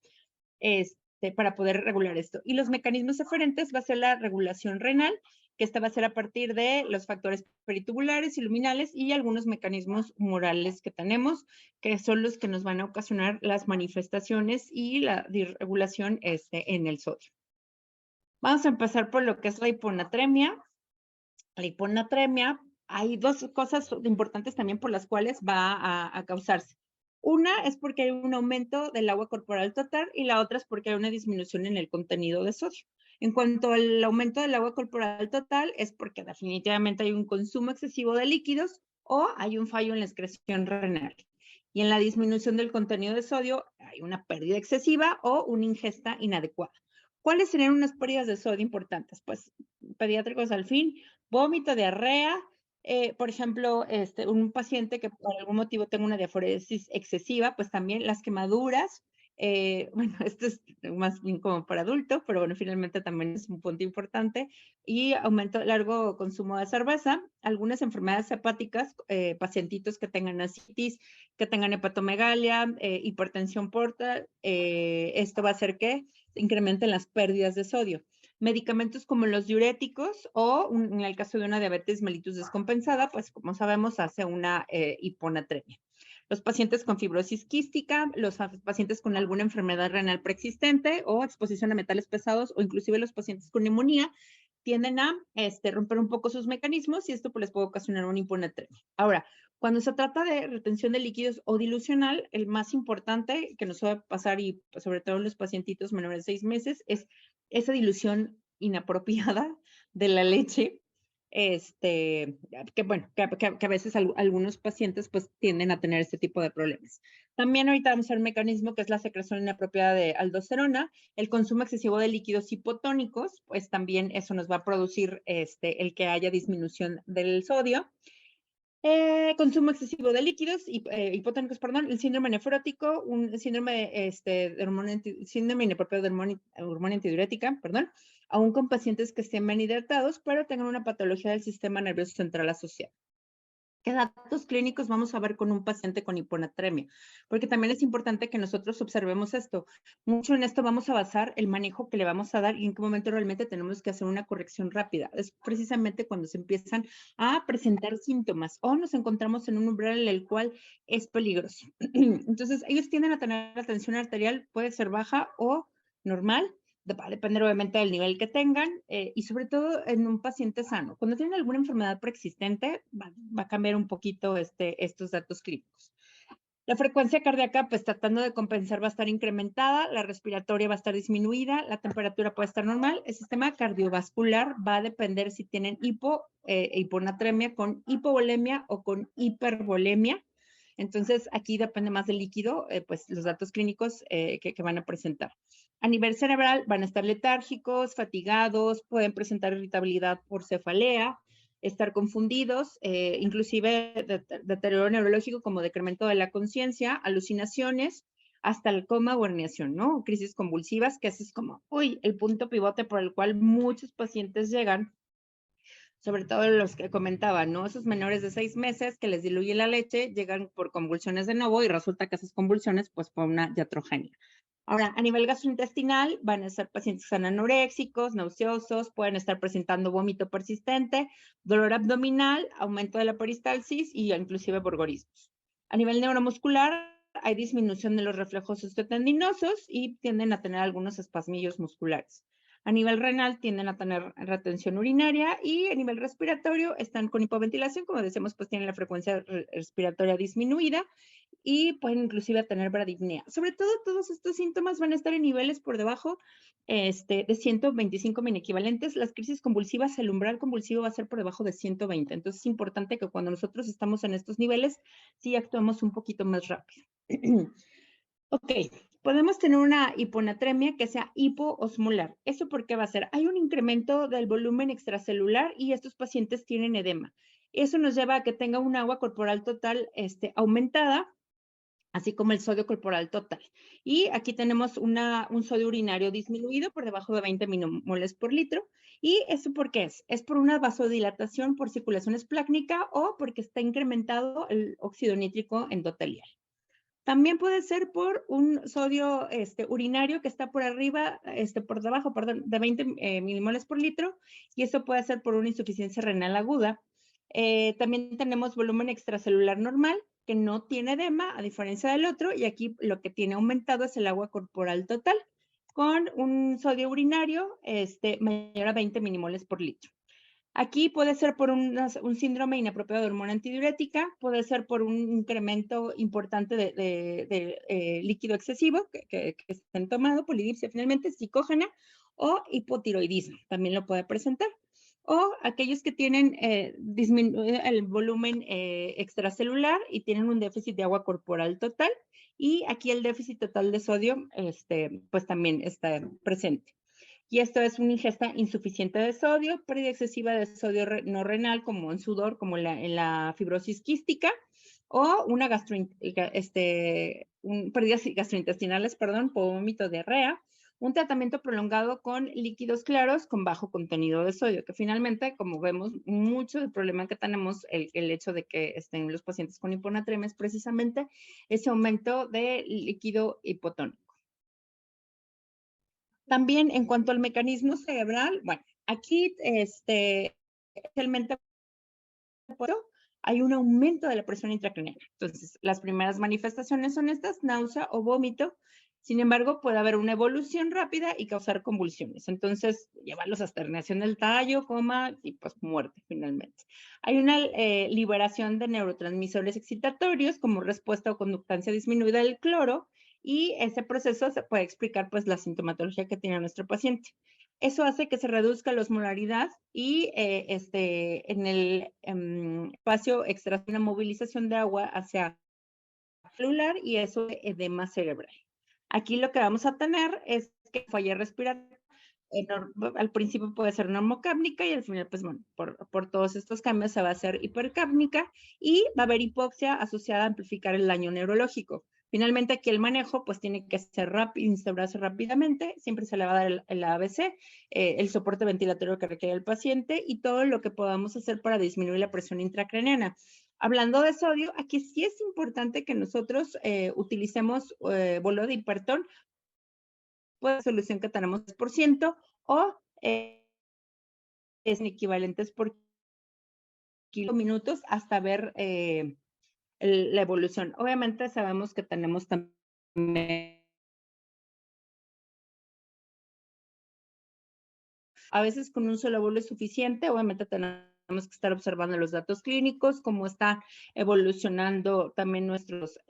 para poder regular esto. Y los mecanismos eferentes va a ser la regulación renal, que esta va a ser a partir de los factores peritubulares y luminales y algunos mecanismos humorales que tenemos, que son los que nos van a ocasionar las manifestaciones y la disregulación en el sodio. Vamos a empezar por lo que es la hiponatremia. La hiponatremia, hay dos cosas importantes también por las cuales va a causarse. Una es porque hay un aumento del agua corporal total y la otra es porque hay una disminución en el contenido de sodio. En cuanto al aumento del agua corporal total, es porque definitivamente hay un consumo excesivo de líquidos o hay un fallo en la excreción renal. Y en la disminución del contenido de sodio, hay una pérdida excesiva o una ingesta inadecuada. ¿Cuáles serían unas pérdidas de sodio importantes? Pues pediátricos al fin, vómito, diarrea, por ejemplo, un paciente que por algún motivo tenga una diaforesis excesiva, pues también las quemaduras, bueno, esto es más bien como para adulto, pero bueno, finalmente también es un punto importante, y aumento largo consumo de cerveza, algunas enfermedades hepáticas, pacientitos que tengan ascitis, que tengan hepatomegalia, hipertensión portal, esto va a hacer que incrementen las pérdidas de sodio. Medicamentos como los diuréticos o en el caso de una diabetes mellitus descompensada, pues como sabemos hace una hiponatremia. Los pacientes con fibrosis quística, los pacientes con alguna enfermedad renal preexistente o exposición a metales pesados o inclusive los pacientes con neumonía tienden a romper un poco sus mecanismos y esto pues, les puede ocasionar una hiponatremia. Ahora, cuando se trata de retención de líquidos o dilucional, el más importante que nos suele pasar y pues, sobre todo en los pacientitos menores de 6 meses es esa dilución inapropiada de la leche, que a veces algunos pacientes pues tienden a tener este tipo de problemas. También ahorita vamos a ver un mecanismo que es la secreción inapropiada de aldosterona, el consumo excesivo de líquidos hipotónicos, pues también eso nos va a producir el que haya disminución del sodio. Consumo excesivo de líquidos hipotónicos, perdón, el síndrome nefrótico, un síndrome síndrome inapropiado de hormona antidiurética, perdón, aún con pacientes que estén bien hidratados, pero tengan una patología del sistema nervioso central asociada. ¿Qué datos clínicos vamos a ver con un paciente con hiponatremia? Porque también es importante que nosotros observemos esto. Mucho en esto vamos a basar el manejo que le vamos a dar y en qué momento realmente tenemos que hacer una corrección rápida. Es precisamente cuando se empiezan a presentar síntomas o nos encontramos en un umbral en el cual es peligroso. Entonces, ellos tienden a tener la tensión arterial, puede ser baja o normal, va a depender obviamente del nivel que tengan y sobre todo en un paciente sano. Cuando tienen alguna enfermedad preexistente, va a cambiar un poquito estos datos clínicos. La frecuencia cardíaca, pues tratando de compensar, va a estar incrementada, la respiratoria va a estar disminuida, la temperatura puede estar normal, el sistema cardiovascular va a depender si tienen hiponatremia con hipovolemia o con hipervolemia. Entonces, aquí depende más del líquido, pues los datos clínicos que van a presentar. A nivel cerebral van a estar letárgicos, fatigados, pueden presentar irritabilidad por cefalea, estar confundidos, inclusive deterioro neurológico como decremento de la conciencia, alucinaciones, hasta el coma o herniación, ¿no? Crisis convulsivas, que ese es como, el punto pivote por el cual muchos pacientes llegan, sobre todo los que comentaban, ¿no? Esos menores de 6 meses que les diluye la leche, llegan por convulsiones de nuevo y resulta que esas convulsiones, pues, fue una iatrogenia. Ahora, a nivel gastrointestinal, van a ser pacientes anoréxicos, nauseosos, pueden estar presentando vómito persistente, dolor abdominal, aumento de la peristalsis y inclusive borgorismos. A nivel neuromuscular, hay disminución de los reflejos osteotendinosos y tienden a tener algunos espasmillos musculares. A nivel renal tienden a tener retención urinaria y a nivel respiratorio están con hipoventilación, como decíamos, pues tienen la frecuencia respiratoria disminuida y pueden inclusive tener bradipnea. Sobre todo, todos estos síntomas van a estar en niveles por debajo de 125 minequivalentes. Las crisis convulsivas, el umbral convulsivo va a ser por debajo de 120. Entonces, es importante que cuando nosotros estamos en estos niveles, sí actuamos un poquito más rápido. Ok, Podemos tener una hiponatremia que sea hipoosmolar. ¿Eso por qué va a ser? Hay un incremento del volumen extracelular y estos pacientes tienen edema. Eso nos lleva a que tenga un agua corporal total aumentada, así como el sodio corporal total. Y aquí tenemos un sodio urinario disminuido por debajo de 20 milimoles por litro. ¿Y eso por qué es? Es por una vasodilatación por circulación esplácnica o porque está incrementado el óxido nítrico endotelial. También puede ser por un sodio urinario que está por arriba, por debajo, perdón, de 20 milimoles por litro, y eso puede ser por una insuficiencia renal aguda. También tenemos volumen extracelular normal, que no tiene edema, a diferencia del otro, y aquí lo que tiene aumentado es el agua corporal total, con un sodio urinario mayor a 20 milimoles por litro. Aquí puede ser por un síndrome inapropiado de hormona antidiurética, puede ser por un incremento importante de líquido excesivo que estén tomando, polidipsia finalmente, psicógena o hipotiroidismo, también lo puede presentar. O aquellos que tienen disminuido el volumen extracelular y tienen un déficit de agua corporal total, y aquí el déficit total de sodio pues también está presente. Y esto es una ingesta insuficiente de sodio, pérdida excesiva de sodio no renal, como en sudor, como en la fibrosis quística, o una pérdidas gastrointestinales, perdón, por vómito, diarrea, un tratamiento prolongado con líquidos claros con bajo contenido de sodio, que finalmente, como vemos, mucho del problema que tenemos, el hecho de que estén los pacientes con hiponatremia es precisamente ese aumento de líquido hipotónico. También en cuanto al mecanismo cerebral, bueno, aquí especialmente hay un aumento de la presión intracraneal. Entonces, las primeras manifestaciones son estas, náusea o vómito. Sin embargo, puede haber una evolución rápida y causar convulsiones. Entonces, llevarlos hasta herniación del tallo, coma y pues muerte finalmente. Hay una liberación de neurotransmisores excitatorios como respuesta o conductancia disminuida del cloro, y ese proceso se puede explicar pues la sintomatología que tiene nuestro paciente. Eso hace que se reduzca la osmolaridad y en el espacio extra una movilización de agua hacia celular, y eso es edema cerebral. Aquí lo que vamos a tener es que falla respiratoria. Al principio puede ser normocápnica y al final, pues bueno, por todos estos cambios se va a hacer hipercápnica y va a haber hipoxia asociada a amplificar el daño neurológico. Finalmente, aquí el manejo pues tiene que ser rápido, instaurarse rápidamente, siempre se le va a dar el ABC, el soporte ventilatorio que requiere el paciente y todo lo que podamos hacer para disminuir la presión intracraneana. Hablando de sodio, aquí sí es importante que nosotros utilicemos bolo de hipertón, pues solución que tenemos 10%, o es equivalentes por minutos hasta ver la evolución. Obviamente sabemos que tenemos también a veces con un solo bolo es suficiente, obviamente tenemos que estar observando los datos clínicos, cómo está evolucionando también nuestros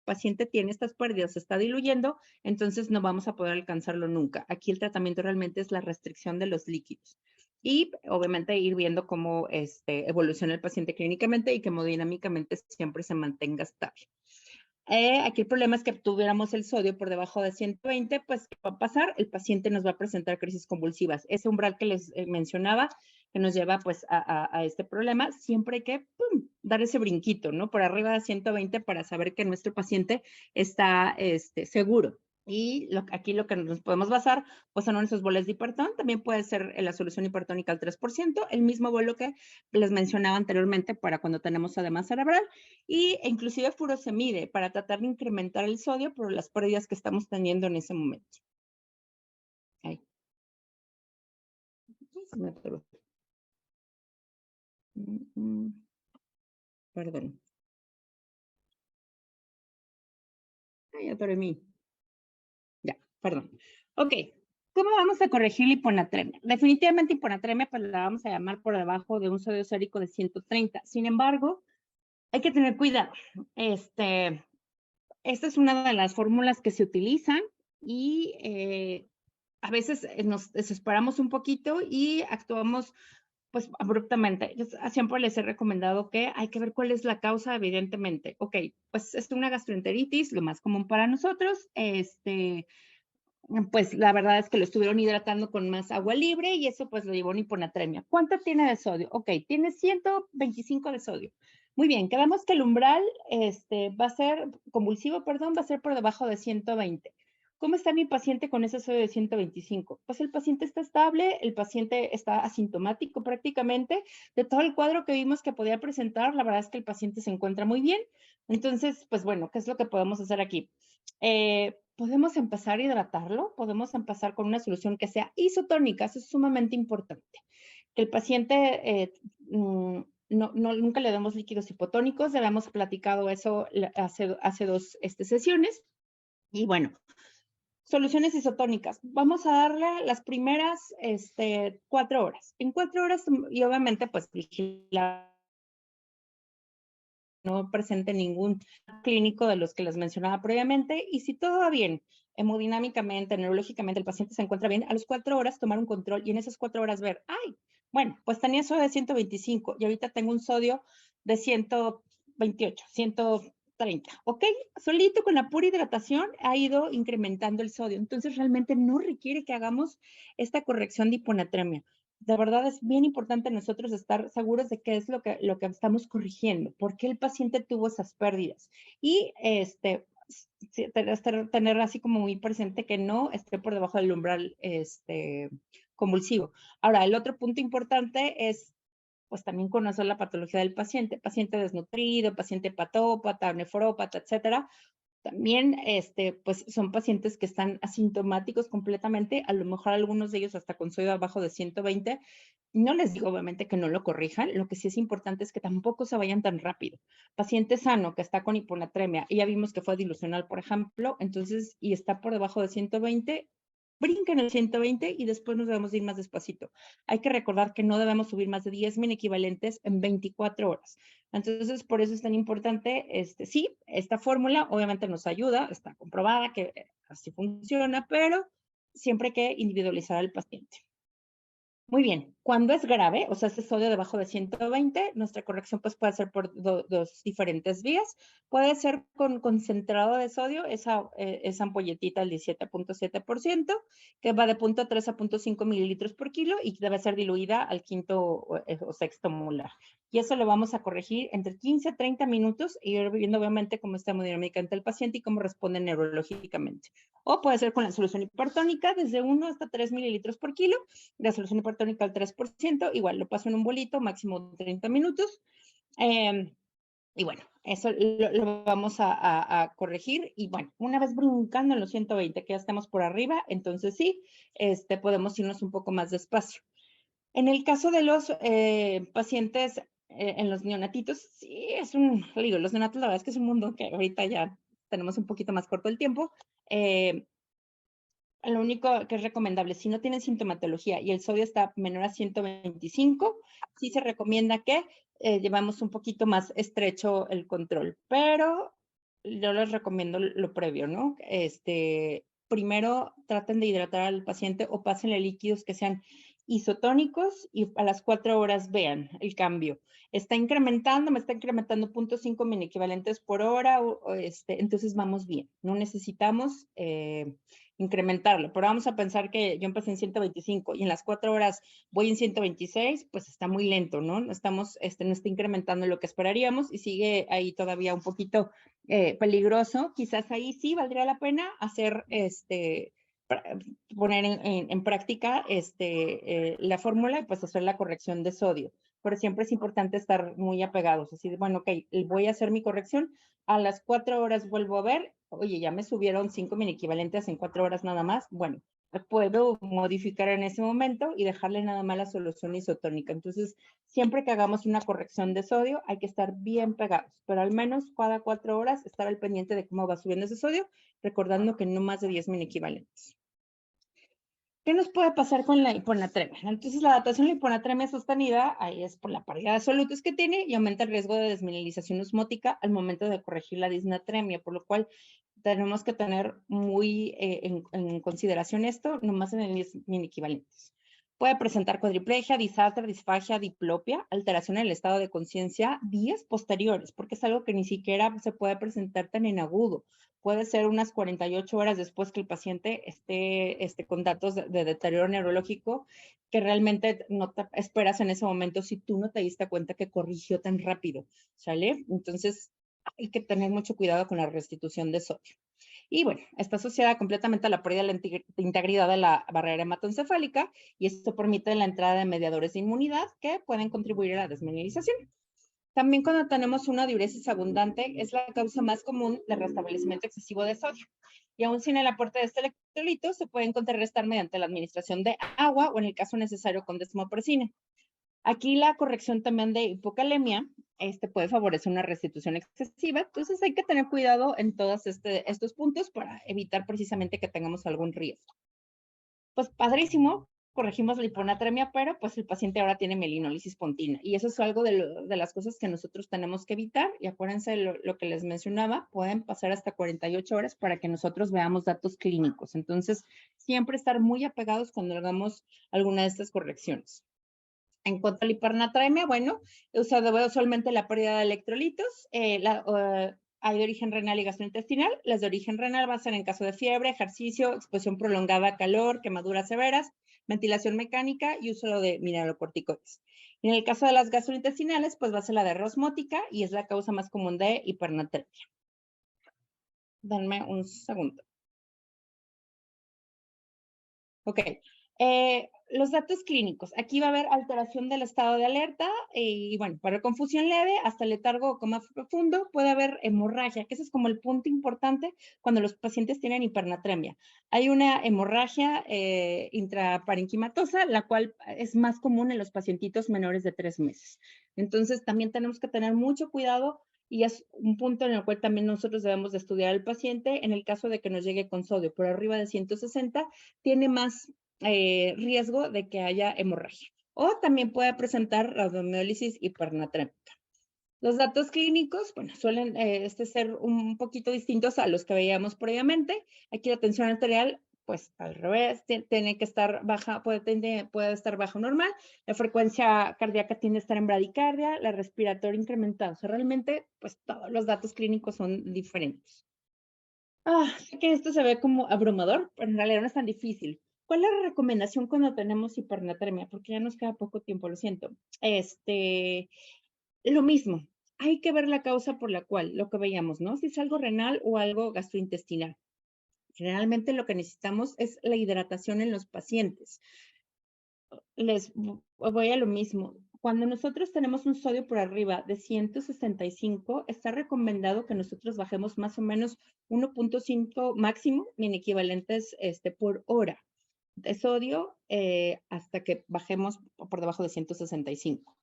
paciente tiene estas pérdidas, se está diluyendo, entonces no vamos a poder alcanzarlo nunca. Aquí el tratamiento realmente es la restricción de los líquidos. Y obviamente ir viendo cómo evoluciona el paciente clínicamente y que hemodinámicamente siempre se mantenga estable. Aquí el problema es que tuviéramos el sodio por debajo de 120, pues ¿qué va a pasar? El paciente nos va a presentar crisis convulsivas. Ese umbral que les mencionaba, que nos lleva pues a este problema, siempre hay que dar ese brinquito, ¿no? Por arriba de 120 para saber que nuestro paciente está seguro. Y aquí lo que nos podemos basar, pues son esos boles de hipertón. También puede ser la solución hipertónica al 3%, el mismo bolo que les mencionaba anteriormente para cuando tenemos edema cerebral. Y inclusive furosemide para tratar de incrementar el sodio por las pérdidas que estamos teniendo en ese momento. Ahí. Perdón. Ay, atoré mí. Ya, perdón. Ok. ¿Cómo vamos a corregir la hiponatremia? Definitivamente hiponatremia, pues la vamos a llamar por debajo de un sodio sérico de 130. Sin embargo, hay que tener cuidado. Esta es una de las fórmulas que se utilizan y a veces nos desesperamos un poquito y actuamos pues abruptamente. Yo siempre les he recomendado que hay que ver cuál es la causa, evidentemente. Ok, pues es una gastroenteritis, lo más común para nosotros. Pues la verdad es que lo estuvieron hidratando con más agua libre y eso pues lo llevó a una hiponatremia. ¿Cuánto tiene de sodio? Ok, tiene 125 de sodio. Muy bien, quedamos que el umbral va a ser convulsivo, perdón, va a ser por debajo de 120. ¿Cómo está mi paciente con ese sodio de 125? Pues el paciente está estable, el paciente está asintomático prácticamente. De todo el cuadro que vimos que podía presentar, la verdad es que el paciente se encuentra muy bien. Entonces, pues bueno, ¿qué es lo que podemos hacer aquí? Podemos empezar a hidratarlo, podemos empezar con una solución que sea isotónica, eso es sumamente importante. Que el paciente nunca le demos líquidos hipotónicos, ya habíamos platicado eso hace dos sesiones. Y bueno, soluciones isotónicas. Vamos a darle las primeras 4 horas. En 4 horas, y obviamente, pues vigilar no presente ningún clínico de los que les mencionaba previamente. Y si todo va bien, hemodinámicamente, neurológicamente, el paciente se encuentra bien, a las 4 horas tomar un control y en esas 4 horas ver, ay, bueno, pues tenía sodio de 125 y ahorita tengo un sodio de 128, 130, ¿ok? Solito con la pura hidratación ha ido incrementando el sodio. Entonces realmente no requiere que hagamos esta corrección de hiponatremia. De verdad es bien importante nosotros estar seguros de qué es lo que estamos corrigiendo, por qué el paciente tuvo esas pérdidas. Y tener así como muy presente que no esté por debajo del umbral convulsivo. Ahora, el otro punto importante es pues también conocer la patología del paciente desnutrido, paciente hepatópata, nefrópata, etcétera. También, pues son pacientes que están asintomáticos completamente, a lo mejor algunos de ellos hasta con sodio abajo de 120. No les digo obviamente que no lo corrijan, lo que sí es importante es que tampoco se vayan tan rápido. Paciente sano que está con hiponatremia y ya vimos que fue dilucional, por ejemplo, entonces, y está por debajo de 120, brinquen el 120 y después nos debemos ir más despacito. Hay que recordar que no debemos subir más de 10.000 equivalentes en 24 horas. Entonces, por eso es tan importante, sí, esta fórmula obviamente nos ayuda, está comprobada que así funciona, pero siempre hay que individualizar al paciente. Muy bien, cuando es grave, o sea, este sodio debajo de 120, nuestra corrección pues puede ser por dos diferentes vías. Puede ser con concentrado de sodio, esa ampolletita al 17.7%, que va de 0.3 a 0.5 mililitros por kilo y debe ser diluida al quinto o sexto molar. Y eso lo vamos a corregir entre 15 a 30 minutos y ir viendo obviamente cómo está hemodinámicamente el paciente y cómo responde neurológicamente. O puede ser con la solución hipertónica desde 1 hasta 3 mililitros por kilo, la solución hipertónica al 3%, igual lo paso en un bolito, máximo 30 minutos. Y bueno, eso lo vamos a corregir. Y bueno, una vez brincando en los 120, que ya estamos por arriba, entonces sí, podemos irnos un poco más despacio. En el caso de los pacientes en los neonatitos, sí, los neonatos la verdad es que es un mundo que ahorita ya tenemos un poquito más corto el tiempo. Lo único que es recomendable, si no tienen sintomatología y el sodio está menor a 125, sí se recomienda que llevamos un poquito más estrecho el control, pero yo les recomiendo lo previo, ¿no? Primero traten de hidratar al paciente o pásenle líquidos que sean isotónicos y a las 4 horas vean el cambio. Me está incrementando 0.5 mini equivalentes por hora, entonces vamos bien. No necesitamos incrementarlo, pero vamos a pensar que yo empecé en 125 y en las 4 horas voy en 126, pues está muy lento, ¿no? No estamos, no está incrementando lo que esperaríamos y sigue ahí todavía un poquito peligroso. Quizás ahí sí valdría la pena hacer poner en práctica la fórmula y pues hacer la corrección de sodio. Pero siempre es importante estar muy apegados. Así de, bueno, ok, voy a hacer mi corrección. A las 4 horas vuelvo a ver. Oye, ya me subieron 5 mini equivalentes en 4 horas nada más. Bueno, puedo modificar en ese momento y dejarle nada más la solución isotónica. Entonces, siempre que hagamos una corrección de sodio, hay que estar bien pegados, pero al menos cada 4 horas estar al pendiente de cómo va subiendo ese sodio, recordando que no más de 10 mini equivalentes. ¿Qué nos puede pasar con la hiponatremia? Entonces, la adaptación a la hiponatremia sostenida, ahí es por la paridad de solutos que tiene y aumenta el riesgo de desmineralización osmótica al momento de corregir la disnatremia, por lo cual tenemos que tener muy en consideración esto, nomás en el mini equivalentes. Puede presentar cuadriplegia, disartria, disfagia, diplopia, alteración en el estado de conciencia días posteriores, porque es algo que ni siquiera se puede presentar tan en agudo. Puede ser unas 48 horas después que el paciente esté con datos de deterioro neurológico que realmente no te esperas en ese momento si tú no te diste cuenta que corrigió tan rápido, ¿sale? Entonces, hay que tener mucho cuidado con la restitución de sodio. Y bueno, está asociada completamente a la pérdida de la integridad de la barrera hematoencefálica y esto permite la entrada de mediadores de inmunidad que pueden contribuir a la desmineralización. También cuando tenemos una diuresis abundante es la causa más común de restablecimiento excesivo de sodio. Y aún sin el aporte de este electrolito se pueden contrarrestar mediante la administración de agua o en el caso necesario con desmopresina. Aquí la corrección también de hipocalemia puede favorecer una restitución excesiva, entonces hay que tener cuidado en todos estos puntos para evitar precisamente que tengamos algún riesgo. Pues padrísimo, corregimos la hiponatremia, pero pues el paciente ahora tiene melinolisis pontina y eso es algo de las cosas que nosotros tenemos que evitar y acuérdense lo que les mencionaba, pueden pasar hasta 48 horas para que nosotros veamos datos clínicos, entonces siempre estar muy apegados cuando hagamos alguna de estas correcciones. En cuanto a la hipernatremia, bueno, usualmente la pérdida de electrolitos, hay de origen renal y gastrointestinal. Las de origen renal van a ser en caso de fiebre, ejercicio, exposición prolongada a calor, quemaduras severas, ventilación mecánica y uso de mineralocorticoides. En el caso de las gastrointestinales, pues va a ser la de osmótica y es la causa más común de hipernatremia. Denme un segundo. Ok. Los datos clínicos. Aquí va a haber alteración del estado de alerta y bueno, para confusión leve hasta letargo o coma profundo puede haber hemorragia, que ese es como el punto importante cuando los pacientes tienen hipernatremia. Hay una hemorragia intraparenquimatosa, la cual es más común en los pacientitos menores de 3 meses. Entonces también tenemos que tener mucho cuidado y es un punto en el cual también nosotros debemos de estudiar al paciente. En el caso de que nos llegue con sodio por arriba de 160, tiene más riesgo de que haya hemorragia. O también puede presentar rhabdomiólisis hipernatrémica. Los datos clínicos, bueno, suelen ser un poquito distintos a los que veíamos previamente. Aquí la tensión arterial, pues al revés, tiene que estar baja, puede estar baja o normal. La frecuencia cardíaca tiende a estar en bradicardia, la respiratoria incrementada. O sea, realmente, pues todos los datos clínicos son diferentes. Sé que esto se ve como abrumador, pero en realidad no es tan difícil. ¿Cuál es la recomendación cuando tenemos hipernatremia? Porque ya nos queda poco tiempo, lo siento. Lo mismo, hay que ver la causa por la cual, lo que veíamos, ¿no? Si es algo renal o algo gastrointestinal. Generalmente lo que necesitamos es la hidratación en los pacientes. Les voy a lo mismo. Cuando nosotros tenemos un sodio por arriba de 165, está recomendado que nosotros bajemos más o menos 1.5 máximo en equivalentes por hora de sodio hasta que bajemos por debajo de 165.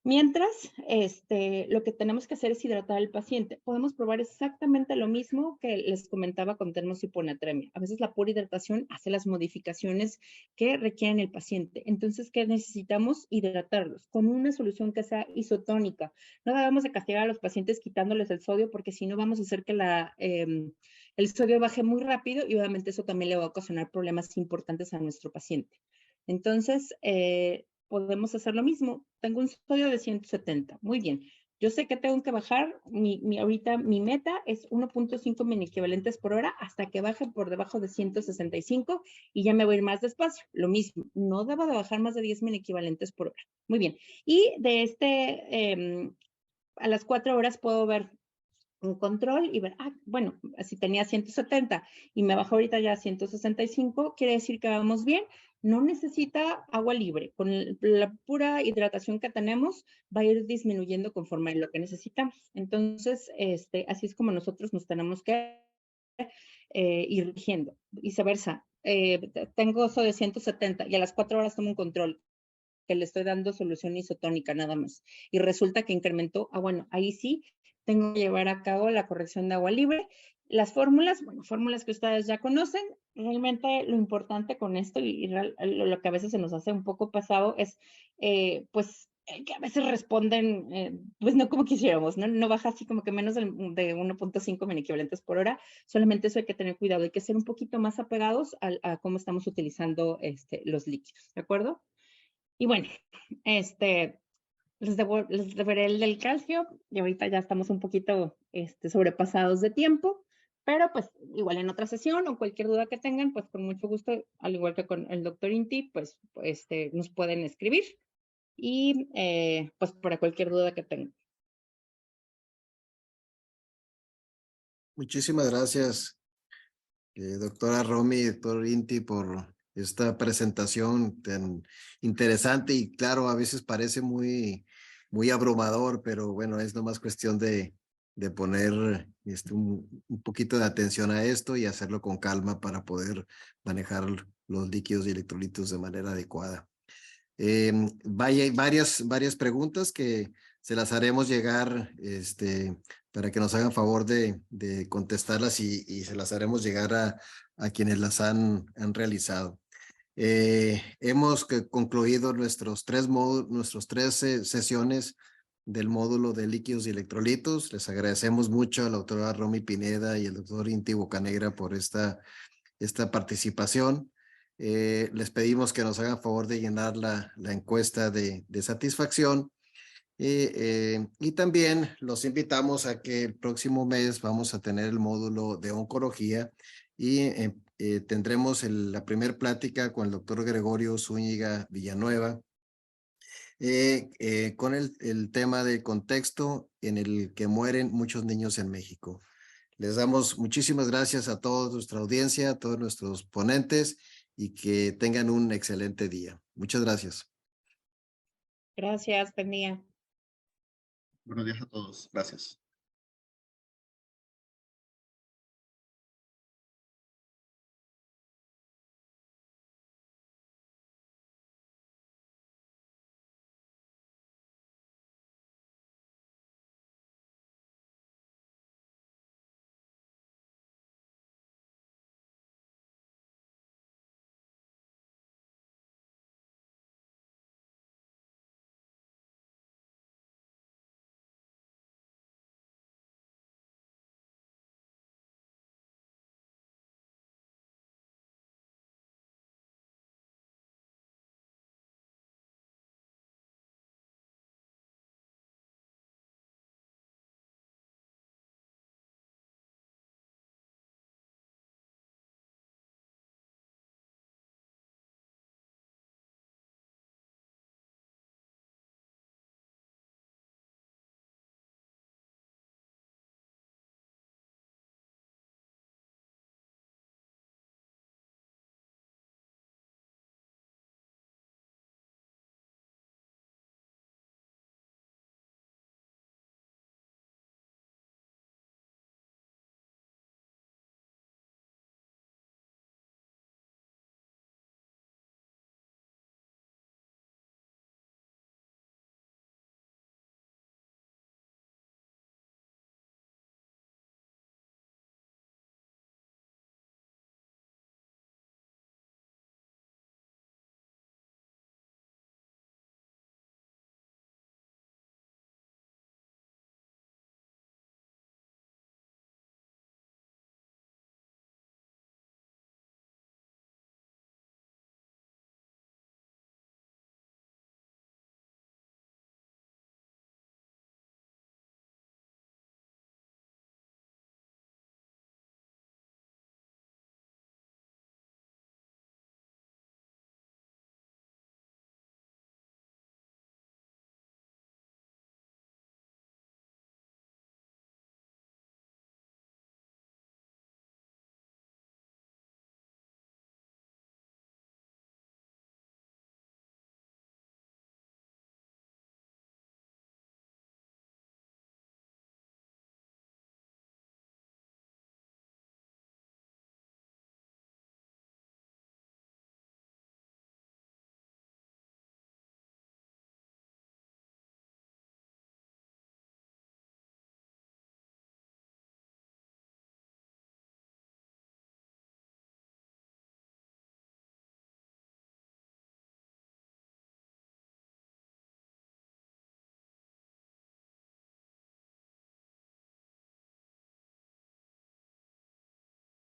Mientras, lo que tenemos que hacer es hidratar al paciente. Podemos probar exactamente lo mismo que les comentaba cuando tenemos hiponatremia. A veces la pura hidratación hace las modificaciones que requieren el paciente. Entonces, ¿qué necesitamos? Hidratarlos con una solución que sea isotónica. No debemos de castigar a los pacientes quitándoles el sodio porque si no vamos a hacer que el sodio baje muy rápido y obviamente eso también le va a ocasionar problemas importantes a nuestro paciente. Entonces, podemos hacer lo mismo. Tengo un sodio de 170. Muy bien. Yo sé que tengo que bajar. Ahorita mi meta es 1.5 miliequivalentes por hora hasta que baje por debajo de 165 y ya me voy a ir más despacio. Lo mismo. No debo de bajar más de 10 miliequivalentes por hora. Muy bien. Y de a las 4 horas puedo ver un control y ver, bueno, si tenía 170 y me bajó ahorita ya a 165, quiere decir que vamos bien. No necesita agua libre. Con la pura hidratación que tenemos, va a ir disminuyendo conforme lo que necesitamos. Entonces, así es como nosotros nos tenemos que ir rigiendo. Viceversa, tengo eso de 170 y a las 4 horas tomo un control que le estoy dando solución isotónica nada más. Y resulta que incrementó, bueno, ahí sí, tengo que llevar a cabo la corrección de agua libre. Las fórmulas, bueno, fórmulas que ustedes ya conocen. Realmente lo importante con esto y lo que a veces se nos hace un poco pesado es, pues, que a veces responden, pues no como quisiéramos, ¿no? No baja así como que menos de 1.5 milliequivalentes por hora. Solamente eso hay que tener cuidado. Hay que ser un poquito más apegados a cómo estamos utilizando los líquidos, ¿de acuerdo? Y bueno, les deberé el del calcio y ahorita ya estamos un poquito sobrepasados de tiempo, pero pues igual en otra sesión o cualquier duda que tengan, pues con mucho gusto, al igual que con el doctor Inti, pues nos pueden escribir y pues para cualquier duda que tengan. Muchísimas gracias, doctora Romy y doctor Inti, por esta presentación tan interesante y claro, a veces parece muy abrumador, pero bueno, es nomás cuestión de poner un poquito de atención a esto y hacerlo con calma para poder manejar los líquidos y electrolitos de manera adecuada. Hay varias preguntas que se las haremos llegar para que nos hagan favor de contestarlas y se las haremos llegar a quienes las han realizado. Hemos concluido nuestros tres sesiones del módulo de líquidos y electrolitos. Les agradecemos mucho a la doctora Romy Pineda y al doctor Inti Bocanegra por esta participación. Les pedimos que nos hagan favor de llenar la encuesta de satisfacción y también los invitamos a que el próximo mes vamos a tener el módulo de oncología y tendremos la primera plática con el doctor Gregorio Zúñiga Villanueva con el tema del contexto en el que mueren muchos niños en México. Les damos muchísimas gracias a toda nuestra audiencia, a todos nuestros ponentes y que tengan un excelente día. Muchas gracias. Gracias, buen día. Buenos días a todos. Gracias.